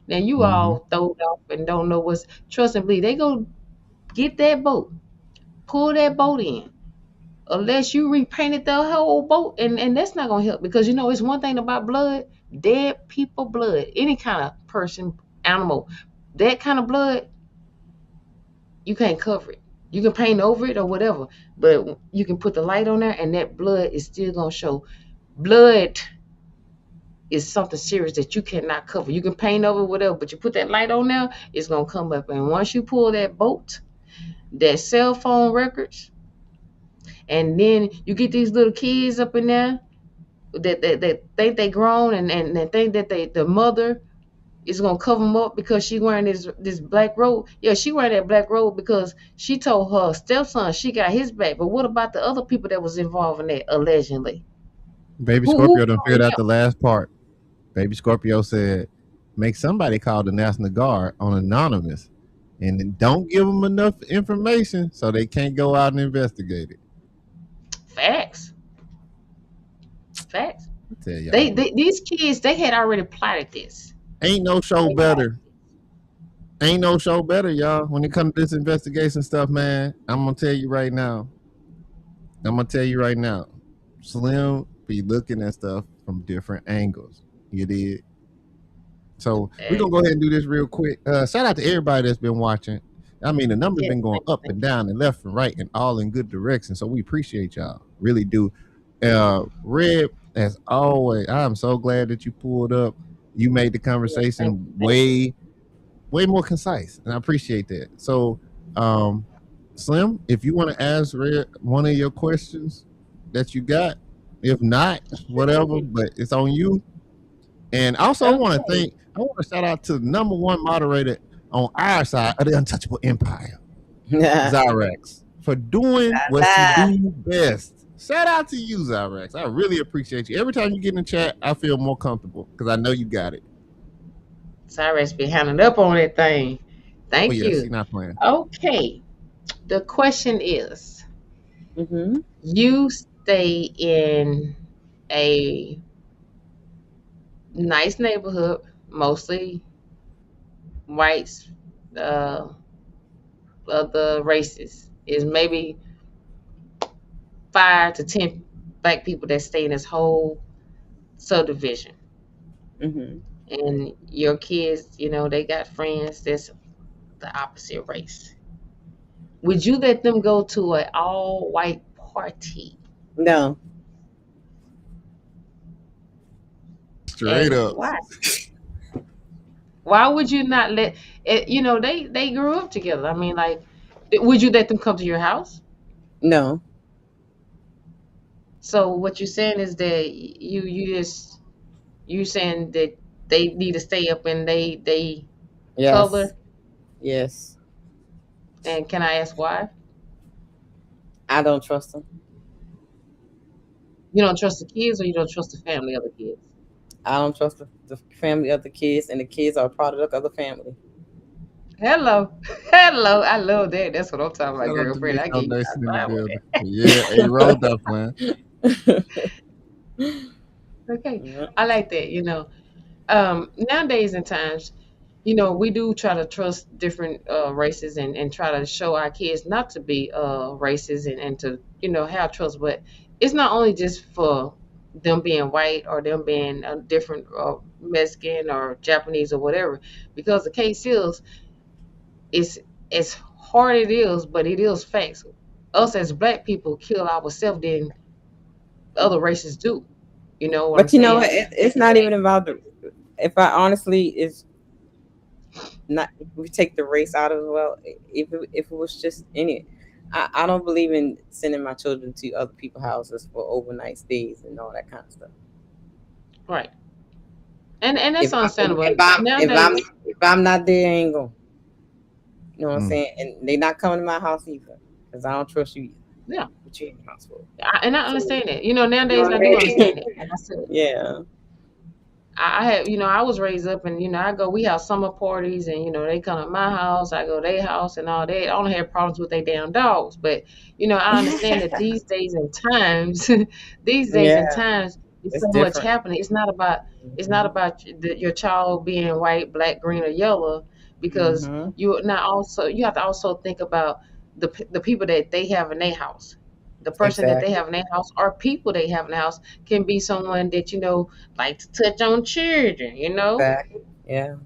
E: Now you
A: Mm-hmm.
E: all throwed off and don't know what's. Trust and believe. They go get that boat, pull that boat in. Unless you repainted the whole boat, and that's not gonna help because it's one thing about blood, dead people blood, any kind of person, animal, that kind of blood, you can't cover it. You can paint over it or whatever, but you can put the light on there, and that blood is still gonna show. Blood is something serious that you cannot cover. You can paint over whatever, but you put that light on there, it's gonna come up. And once you pull that boat, that cell phone records, and then you get these little kids up in there that think they grown and they think that the mother is gonna cover them up because she wearing this black robe. Yeah, she wearing that black robe because she told her stepson she got his back. But what about the other people that was involved in that allegedly?
A: Baby
E: Who
A: Scorpio done
E: calling
A: figured out
E: them?
A: the last part. Baby Scorpio said, make somebody call the National Guard on anonymous and then don't give them enough information so they can't go out and investigate it.
E: Facts, facts.
A: I tell
E: They,
A: y'all,
E: they these kids they had already plotted this.
A: ain't no show
E: They plotted
A: better. Ain't no show better, y'all. When it comes to this investigation stuff, man, I'm gonna tell you right now. I'm gonna tell you right now. Slim be looking at stuff from different angles. You did. So we're
E: this.
A: gonna go ahead and do this real quick. Shout out to everybody that's been watching. I mean, the numbers
E: Yes,
A: been going
E: thank you,
A: up
E: thank
A: and
E: you.
A: down and left and right and all in good direction. So we appreciate y'all, really do. Red, as always, I'm so glad that you pulled up. You made the
E: Yes, thank
A: conversation
E: you, thank you.
A: way more concise, and I appreciate that. So, um, Slim, if you want to ask Red one of your questions that you got, if not, whatever, but it's on you. And also,
E: Okay.
A: I want to shout out to the number one moderator on our side of the Untouchable Empire, Zyrex, for doing what she
H: Ah,
A: do best. Shout out to you, Zyrex. I really appreciate you. Every time you get in the chat, I feel more comfortable because I know you got it.
E: Cyrus be handing up on that thing.
A: Oh
E: Thank
A: yes,
E: you.
A: he's not playing.
E: Okay. The question is,
H: mm-hmm.
E: you stay in a nice neighborhood, mostly whites, uh, of the races. Is maybe 5 to 10 black people that stay in this whole subdivision.
H: Mm-hmm.
E: And your kids, they got friends that's the opposite race. Would you let them go to an all white party?
H: No.
A: Straight
E: And
A: up.
E: why? Why would you not let it, they grew up together. I mean, like, would you let them come to your house?
H: No.
E: So what you're saying is that you saying that they need to stay up in they
H: Yes.
E: color.
H: Yes.
E: And can I ask why?
H: I don't trust them.
E: You don't trust the kids, or you don't trust the family of the kids?
H: I don't trust the family of the kids, and the kids are a product of the family.
E: Hello, hello. I love that. That's what I'm talking about,
A: Shout out to
E: girlfriend.
A: Nick
E: I get you.
A: Foundation in the
E: I
A: building. Yeah, he rolled that plan.
E: Okay,
H: Yeah.
E: I like that. Nowadays in times, we do try to trust different races, and try to show our kids not to be racist, and to have trust. But it's not only just for them being white, or them being a different Mexican or Japanese or whatever, because the case is as hard it is, but it is facts. Us as black people kill ourselves than other races do. You know what I'm
H: But you know what?
E: saying?
H: It's not even about the. If I honestly is not, if we take the race out of it, well, if it was just any, I don't believe in sending my children to other people's houses for overnight stays and all that kind of stuff.
E: Right. And
H: If
E: that's
H: I, if
E: understandable.
H: I'm if I'm
E: Nowadays,
H: if I'm not there, I ain't going. You know what I'm
A: Mm.
H: saying? And they not coming to my house either, because I don't trust you either.
E: yeah.
H: What you in the house for?
E: And I understand that. Nowadays I do understand that. Like I said,
H: Yeah.
E: I have, I was raised up, and we have summer parties, and they come to my house, I go to their house and all that. I don't have problems with their damn dogs, but I understand that these days and times, these days and
H: Yeah.
E: times, it's
H: It's
E: so much
H: different.
E: happening. It's not about your child being white, black, green, or yellow, because
H: Mm-hmm.
E: you have to also think about the people that they have in their house. The person that they
H: Exactly.
E: have in their house, or people they have in the house, can be someone that like to touch on children.
H: Exactly. Yeah.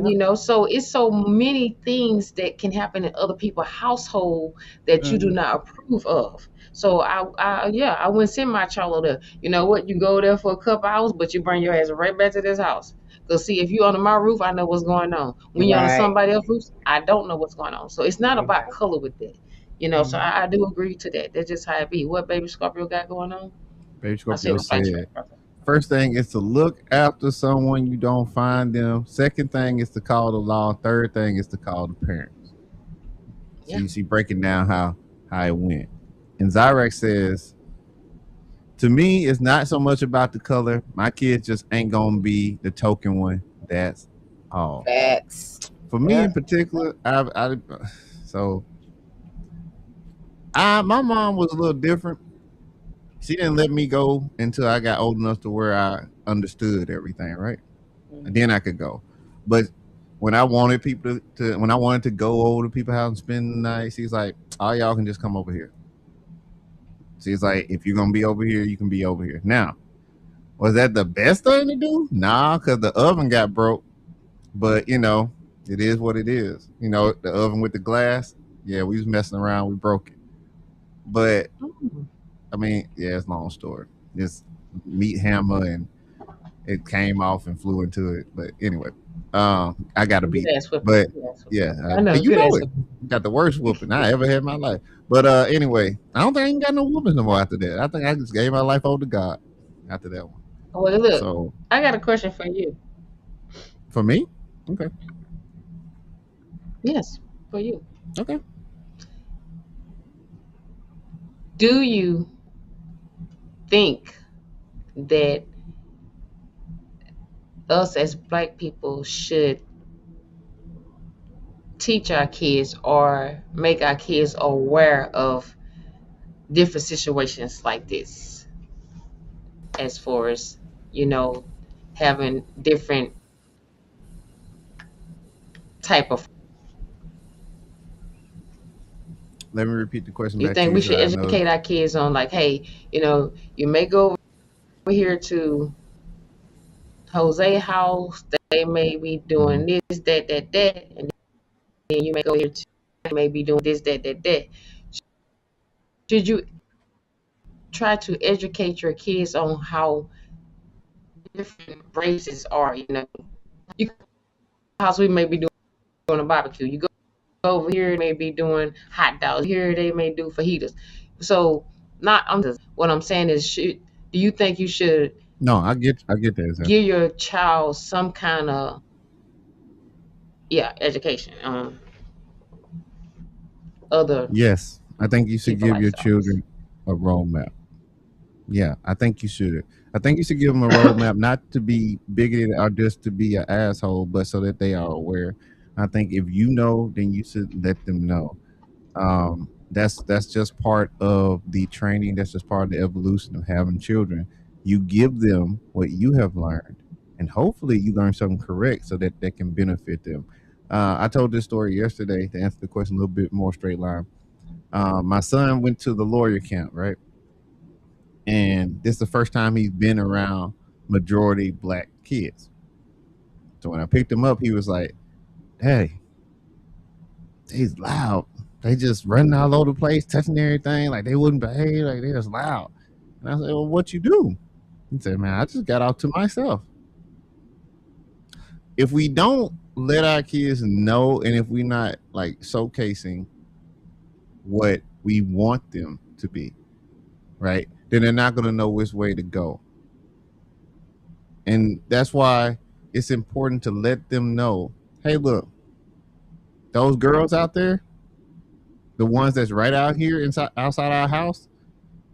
H: Yep.
E: So it's so many things that can happen in other people's household that you do
H: Mm-hmm.
E: not approve of. So I wouldn't send my child there. You know what? You go there for a couple hours, but you bring your ass right back to this house. Cause see, if you under my roof, I know what's going on. When you're under
H: Right.
E: somebody else's roof, I don't know what's going on. So it's not about
H: Exactly.
E: color with that. So
H: Mm-hmm.
E: I do agree to that. That's just how it be. What baby Scorpio got going on?
A: Baby
E: I see
A: Scorpio
E: the flash.
A: said, first thing is to look after someone you don't find them. Second thing is to call the law. Third thing is to call the parents. So
E: Yeah.
A: you see breaking down how it went. And Zyrex says, to me, it's not so much about the color. My kids just ain't gonna be the token one. That's all.
H: Facts.
A: For me
H: Yeah.
A: in particular, so my mom was a little different. She didn't let me go until I got old enough to where I understood everything, right? And then I could go. But when I wanted people when I wanted to go over to people's house and spend the night, she's like, all y'all can just come over here. She's like, if you're gonna be over here, you can be over here. Now, was that the best thing to do? Nah, because the oven got broke. But it is what it is. The oven with the glass. Yeah, we was messing around, we broke it. But
E: Mm.
A: I mean, yeah, it's a long story. This meat hammer and it came off and flew into it. But anyway, I got to
E: Good
A: beat it.
E: ass whipping.
A: But
E: Good ass whipping.
A: yeah,
E: I know.
A: you
E: Good
A: know
E: ass
A: it.
E: whipping.
A: Got the worst whooping I ever had in my life. But anyway, I don't think I ain't got no whoopings no more after that. I think I just gave my life over to God after that one.
E: Well, look,
A: So
E: I got a question for you.
A: for me, okay,
E: Yes, for you.
A: okay.
E: Do you think that us as black people should teach our kids, or make our kids aware of different situations like this, as far as, you know, having different type of.
A: Let me repeat the question
E: You
A: back to
E: think
A: you
E: we
A: so
E: should
A: I know.
E: educate our kids on, like, hey, you may go over here to Jose house, they may be
A: Mhm.
E: doing this, that, and then you may go here to, they may be doing this, that. Should you try to educate your kids on how different races are? You house, we may be doing a barbecue. You go over here, they may be doing hot dogs. Here they may do fajitas. So, not what I'm saying is, do you think you should
A: No, I get that. Sir.
E: give your child some kind of, yeah, education, other
A: Yes, I think you should
E: People
A: give
E: like
A: your
E: sauce.
A: children a roadmap. Yeah, I think you should. I think you should give them a roadmap, not to be bigoted or just to be an asshole, but so that they are aware. I think if you know, then you should let them know. That's just part of the training. That's just part of the evolution of having children. You give them what you have learned, and hopefully you learn something correct so that that can benefit them. I told this story yesterday to answer the question a little bit more straight line. My son went to the lawyer camp, right? And this is the first time he's been around majority black kids. So when I picked him up, he was like, "Hey, he's loud. They just running all over the place, touching everything, like they wouldn't behave, like they just loud." And I said, "Well, what you do?" He said, "Man, I just got out to myself." If we don't let our kids know, and if we're not like showcasing what we want them to be, right, then they're not going to know which way to go. And that's why it's important to let them know, hey, look, those girls out there, the ones that's right out here inside outside our house,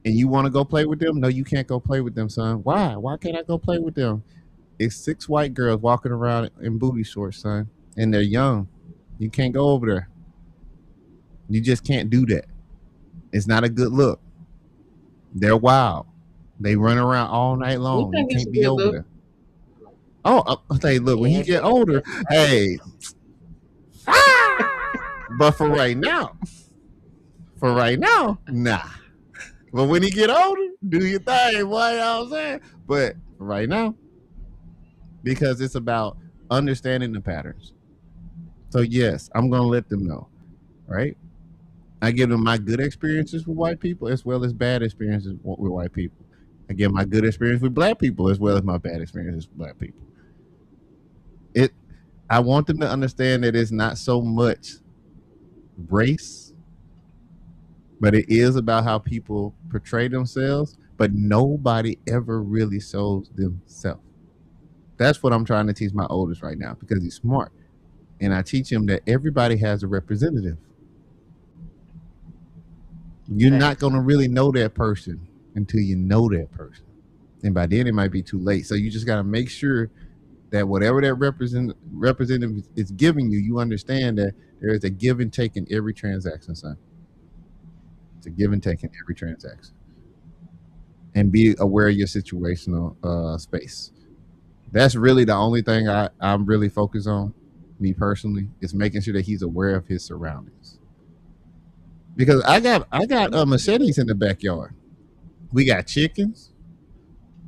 A: and you want to go play with them? No, you can't go play with them, son. Why? Why can't I go play with them? It's 6 white girls walking around in booty shorts, son, and they're young. You can't go over there. You just can't do that. It's not a good look. They're wild. They run around all night
E: You
A: long. You
E: think it's a
A: can't be
E: good
A: over
E: look?
A: there. Oh, hey, look, when
E: Yeah,
A: he get
E: but
A: older, hey, but for right now, nah. But when he get older, do your thing, boy. You know what I'm saying? But for right now, because it's about understanding the patterns. So yes, I'm gonna let them know, right? I give them my good experiences with white people as well as bad experiences with white people. I give my good experience with black people as well as my bad experiences with black people. It I want them to understand that it's not so much race, but it is about how people portray themselves, but nobody ever really shows themselves. That's what I'm trying to teach my oldest right now because he's smart. And I teach him that everybody has a representative. You're not going to really know that person until you know that person. And by then it might be too late. So you just got to make sure that whatever that representative is giving you, you understand that there is a give and take in every transaction, son. It's a give and take in every transaction. And be aware of your situational space. That's really the only thing I'm really focused on, me personally, is making sure that he's aware of his surroundings. Because I got machetes in the backyard. We got chickens.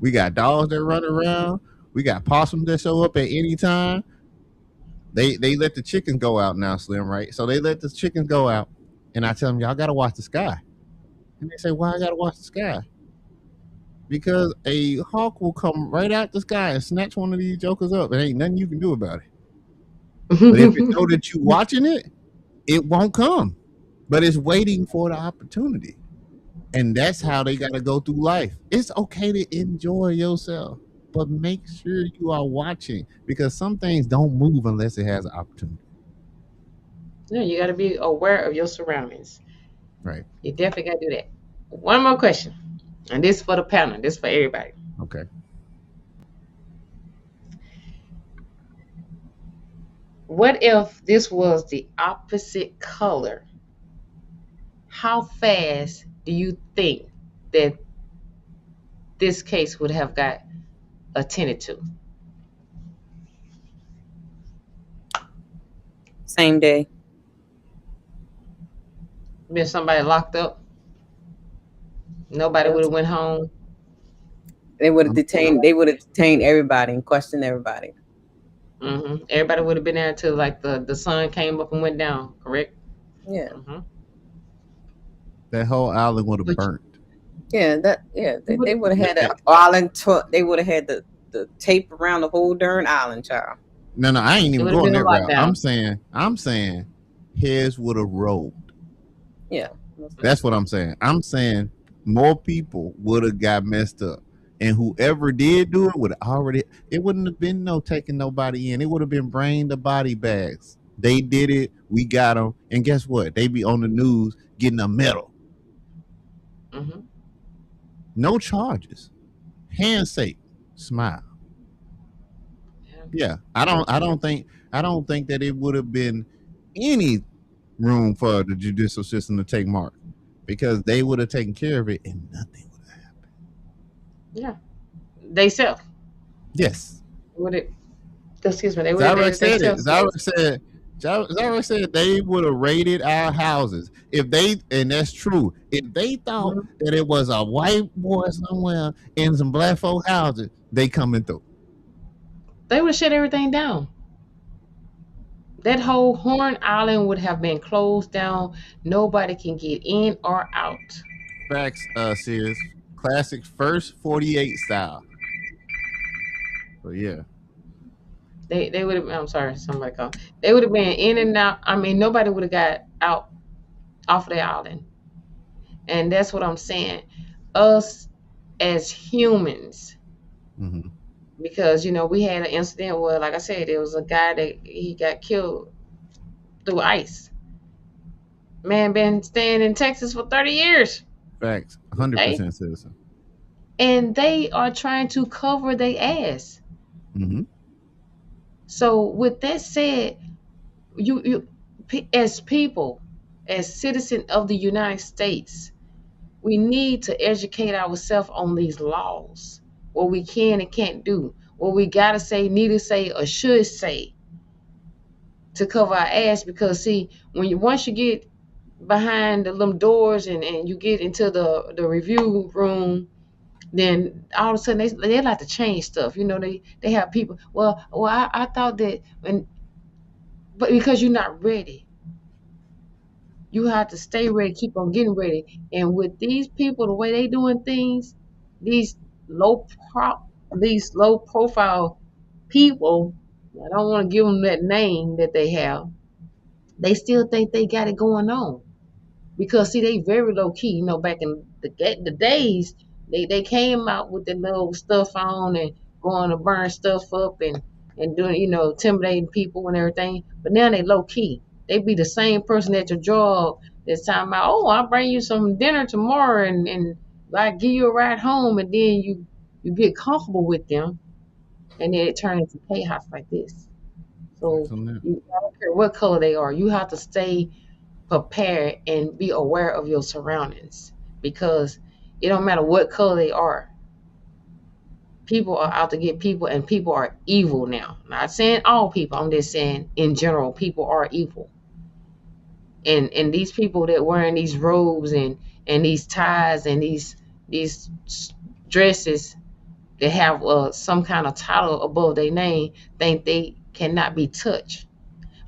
A: We got dogs that run around. We got possums that show up at any time. They let the chickens go out now, Slim, right? So they let the chickens go out, and I tell them, y'all gotta watch the sky. And they say, why I gotta watch the sky? Because a hawk will come right out the sky and snatch one of these jokers up. There ain't nothing you can do about it. But if it know that you watching it, it won't come. But it's waiting for the opportunity. And that's how they got to go through life. It's okay to enjoy yourself, but make sure you are watching because some things don't move unless it has an opportunity.
E: yeah, you got to be aware of your surroundings.
A: Right.
E: You definitely got to do that. One more question, and this is for the panel. This is for everybody.
A: Okay.
E: What if this was the opposite color? How fast do you think that this case would have got attended to?
H: Same day.
E: Been somebody locked up? Nobody would have went home.
H: They would have detained. They would have detained everybody and questioned everybody.
E: Everybody would have been there until like the sun came up and went down. Correct?
H: Yeah.
A: That whole island would have burnt.
H: Yeah. They would have had an island. They would have had the tape around the whole darn island, child.
A: No, I ain't even going that route. I'm saying heads would have rolled.
H: Yeah.
A: That's what I'm saying. I'm saying more people would have got messed up. And whoever did do it would have already, it wouldn't have been no taking nobody in. It would have been bring the body bags. They did it. We got them. And guess what? They be on the news getting a medal.
E: Mm-hmm.
A: No charges. Handshake, smile. Yeah, I don't think that it would have been any room for the judicial system to take mark because they would have taken care of it and nothing would have happened.
E: Yeah. They self.
A: Yes,
E: Would it? Excuse me. They would have
A: Zyrek
E: did it. They
A: said it.
E: self. So.
A: Zyrek said they would have raided our houses if they, and that's true. If they thought
E: Mhm.
A: that it was a white boy somewhere in some black folk houses, they coming through.
E: They would have shut everything down. That whole Horn Island would have been closed down. Nobody can get in or out.
A: Facts, Sears. Classic first 48 style. So yeah.
E: They would have. I'm sorry, somebody called. They would have been in and out. I mean, nobody would have got out off the island. And that's what I'm saying. Us as humans,
A: Mm-hmm.
E: because we had an incident where, like I said, there was a guy that he got killed through ice. Man, been staying in Texas for 30 years.
A: Facts.
E: Okay,
A: 100% citizen.
E: and they are trying to cover their ass.
A: Mm-hmm.
E: So with that said, you as people, as citizens of the United States, we need to educate ourselves on these laws, what we can and can't do, what we gotta say, need to say, or should say to cover our ass. Because see, when you once you get behind them doors and you get into the review room, then all of a sudden they like to change stuff. They have people. Well, I thought that but because you're not ready, you have to stay ready, keep on getting ready. And with these people, the way they doing things, these low pro, these low profile people, I don't want to give them that name that they have. They still think they got it going on because see, they very low key. Back in the days, they came out with the little stuff on and going to burn stuff up and doing intimidating people and everything. But now they low key. They be the same person at your job that's talking about, oh, I'll bring you some dinner tomorrow and I give you a ride home, and then you get comfortable with them, and then it turns into chaos like this.
A: Facts
E: So
A: on that.
E: I don't care what color they are, you have to stay prepared and be aware of your surroundings, because it don't matter what color they are. People are out to get people, and people are evil now. Not saying all people, I'm just saying in general, people are evil. And these people that wearing these robes and these ties and these dresses that have some kind of title above their name think they cannot be touched.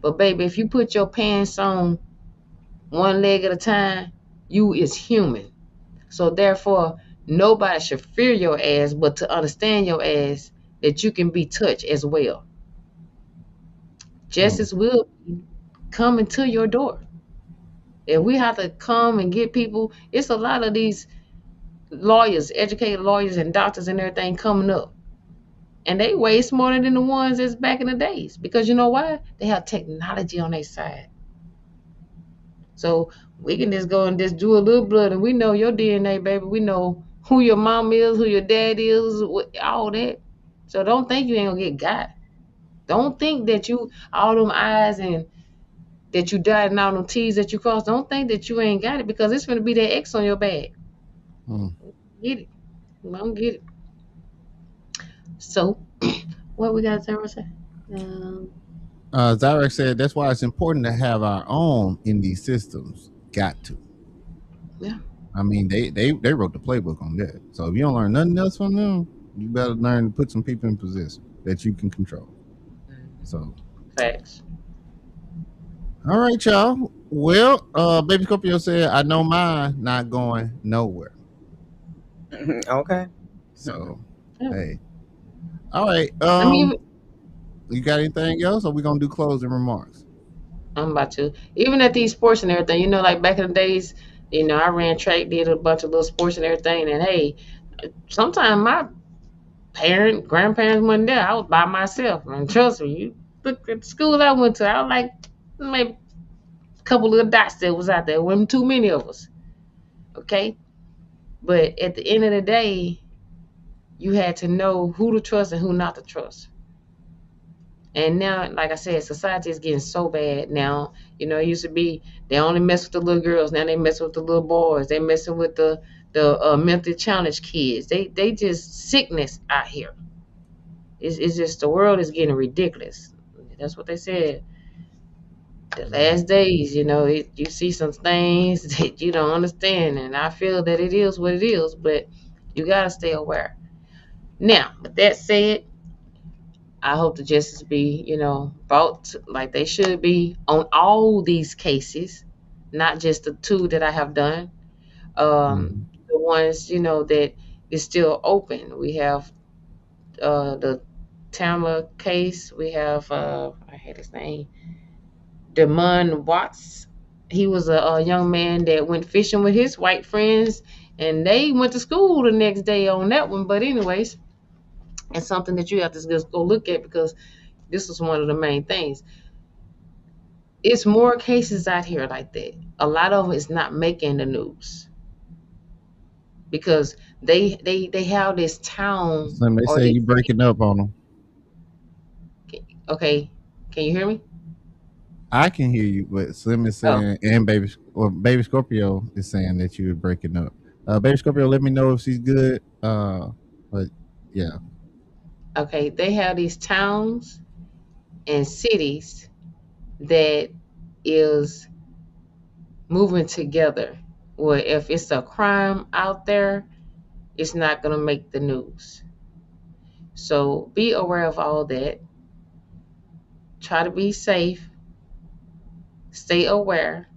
E: But baby, if you put your pants on one leg at a time, you is human. So therefore, nobody should fear your ass, but to understand your ass that you can be touched as well.
A: Mm.
E: Justice will be coming to your door. If we have to come and get people, it's a lot of these lawyers, educated lawyers and doctors and everything coming up. And they way smarter than the ones that's back in the days. Because you know why? They have technology on their side. So we can just go and just do a little blood, and we know your DNA, baby. We know who your mom is, who your dad is, all that. So don't think you ain't gonna get got. Don't think that you all them I's and that you died and all them T's that you crossed. Don't think that you ain't got it, because it's gonna be that X on your bag.
A: Mm.
E: Get it. I'm get it. So what we got to say? Um,
A: Zyrek said that's why it's important to have our own in these systems. Got to.
E: yeah.
A: I mean, they wrote the playbook on that. So if you don't learn nothing else from them, you better learn to put some people in position that you can control. So,
E: Facts.
A: all right, y'all. Well, Baby Scorpio said, I know mine not going nowhere.
H: Okay.
A: So,
E: Yeah.
A: hey. All right.
E: I mean,
A: You got anything else, or we gonna do closing remarks?
E: I'm about to. Even at these sports and everything, like back in the days, I ran track, did a bunch of little sports and everything. And hey, sometimes my grandparents wasn't there. I was by myself. And trust me, you look at the school I went to, I was like maybe a couple little dots that was out there. Wasn't too many of us. Okay. But at the end of the day, you had to know who to trust and who not to trust. And now, like I said, society is getting so bad now. It used to be they only mess with the little girls. Now they mess with the little boys. They messing with the mentally challenged kids. They just sickness out here. It's just the world is getting ridiculous. That's what they said. The last days, you see some things that you don't understand, and I feel that it is what it is. But you gotta stay aware. Now, with that said, I hope the justice be, brought like they should be on all these cases, not just the two that I have done.
A: Mhm.
E: The ones, that is still open. We have the Tamla case. We have I had his name, Damon Watts. He was a young man that went fishing with his white friends, and they went to school the next day on that one. But anyways, it's something that you have to just go look at because this was one of the main things. It's more cases out here like that. A lot of it is not making the news because they have this town
A: Slim, they
E: or
A: say
E: this.
A: you breaking up on them.
E: Okay, can you hear me?
A: I can hear you, but Slim is
E: Oh,
A: saying, and Baby Scorpio is saying that you were breaking up. Baby Scorpio, let me know if she's good. But yeah.
E: okay. They have these towns and cities that is moving together. Where if it's a crime out there, it's not gonna make the news. So be aware of all that. Try to be safe. Stay aware.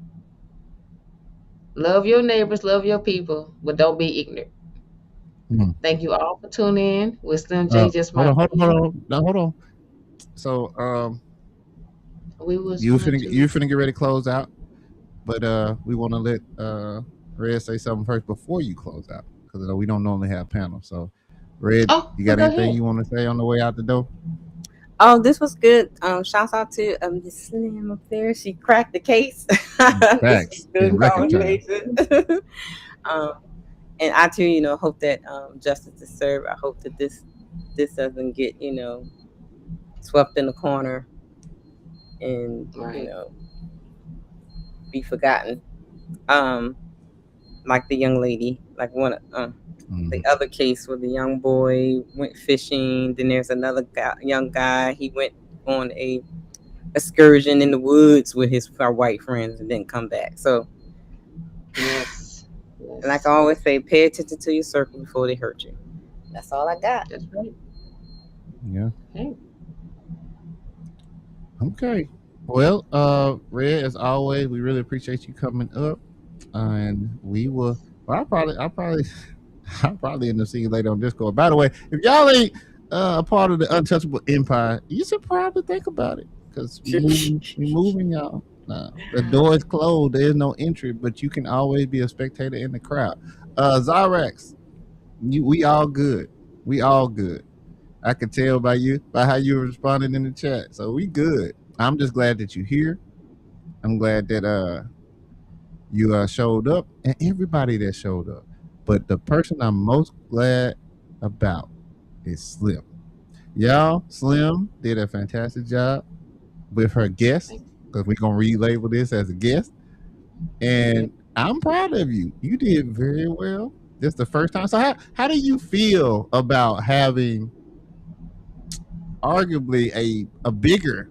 E: Love your neighbors, love your people, but don't be ignorant.
A: Mhm.
E: Thank you all for tuning in with Slym J. Just
A: Hold
E: my
A: on, hold on,
E: opinion.
A: hold on. No, hold on. So,
E: We was going
A: you
E: to.
A: finna get ready to close out, but we want to let Red say something first before you close out because we don't normally have panels. So, Red,
E: Oh,
A: you
E: well,
A: got
E: go
A: anything
E: ahead.
A: you want to say on the way out the door?
H: Oh, this was good. Shouts out to Miss Slim up there. She cracked the case. This was
A: Facts in
H: good
A: record time.
H: conversation. um, and I too, hope that justice is served. I hope that this doesn't get swept in the corner and
E: Right.
H: be forgotten. Um, like the young lady, like one
A: Mhm.
H: the other case where the young boy went fishing. Then there's another young guy. He went on a excursion in the woods with his white friends and didn't come back. So,
E: Yes.
H: like I
E: Yes.
H: always say, pay attention to your circle before they hurt you. That's all I got.
E: That's right.
A: Yeah.
E: Hey.
A: Okay. Well, Red, as always, we really appreciate you coming up, and we will. Well, I'll probably end up seeing you later on Discord. By the way, if y'all ain't a part of the Untouchable Empire, you should probably think about it because we moving y'all. The door is closed. There is no entry, but you can always be a spectator in the crowd. Zyrex, we all good. We all good. I could tell by how you were responding in the chat. So we good. I'm just glad that you're here. I'm glad that you showed up and everybody that showed up. But the person I'm most glad about is Slim. Y'all, Slim did a fantastic job with her guest because we're gonna relabel this as a guest.
E: Yep.
A: And I'm proud of you. You did very well. This is the first time. So how do you feel about having arguably a bigger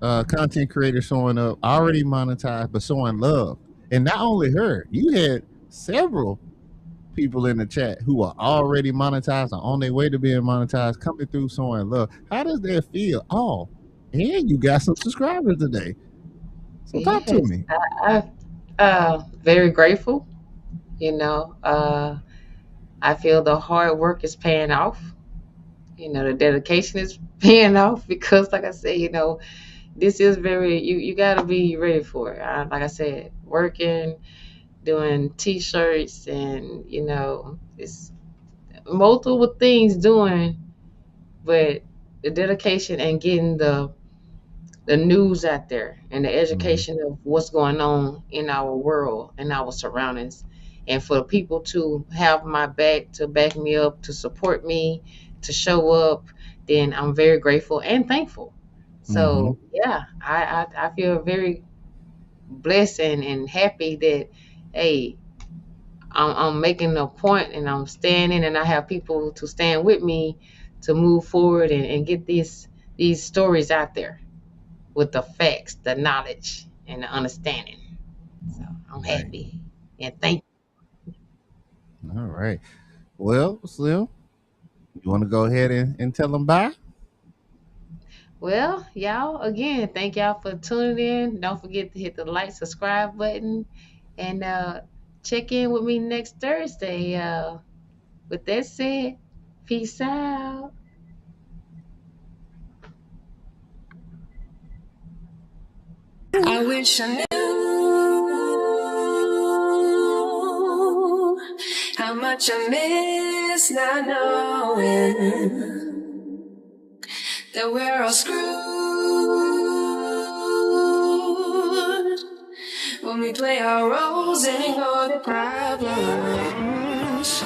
A: content creator showing up, already monetized, but showing love? And not only her, you had several people in the chat who are already monetized or on their way to being monetized coming through showing love. How does that feel? Oh, and you got some subscribers today. So talk to
E: Yes.
A: me.
E: Very grateful. You know, I feel the hard work is paying off. The dedication is paying off because, like I said, this is very, you got to be ready for it. Like I said, working, doing t-shirts and, it's multiple things doing, but the dedication and getting the news out there and the
A: Mhm.
E: education of what's going on in our world and our surroundings and for people to have my back, to back me up, to support me, to show up, then I'm very grateful and thankful. So yeah, I feel very blessed and happy that, hey, I'm making a point and I'm standing and I have people to stand with me to move forward and get these stories out there with the facts, the knowledge, and the understanding. So I'm
A: Right.
E: happy and thank.
A: All right. Well, Slim, you want to go ahead and tell them bye?
E: Well, y'all, again, thank y'all for tuning in. Don't forget to hit the like, subscribe button, and check in with me next Thursday. With that said, peace out.
C: I wish I knew how much I miss not knowing that we're all screwed when we play our roles and ignore the problems.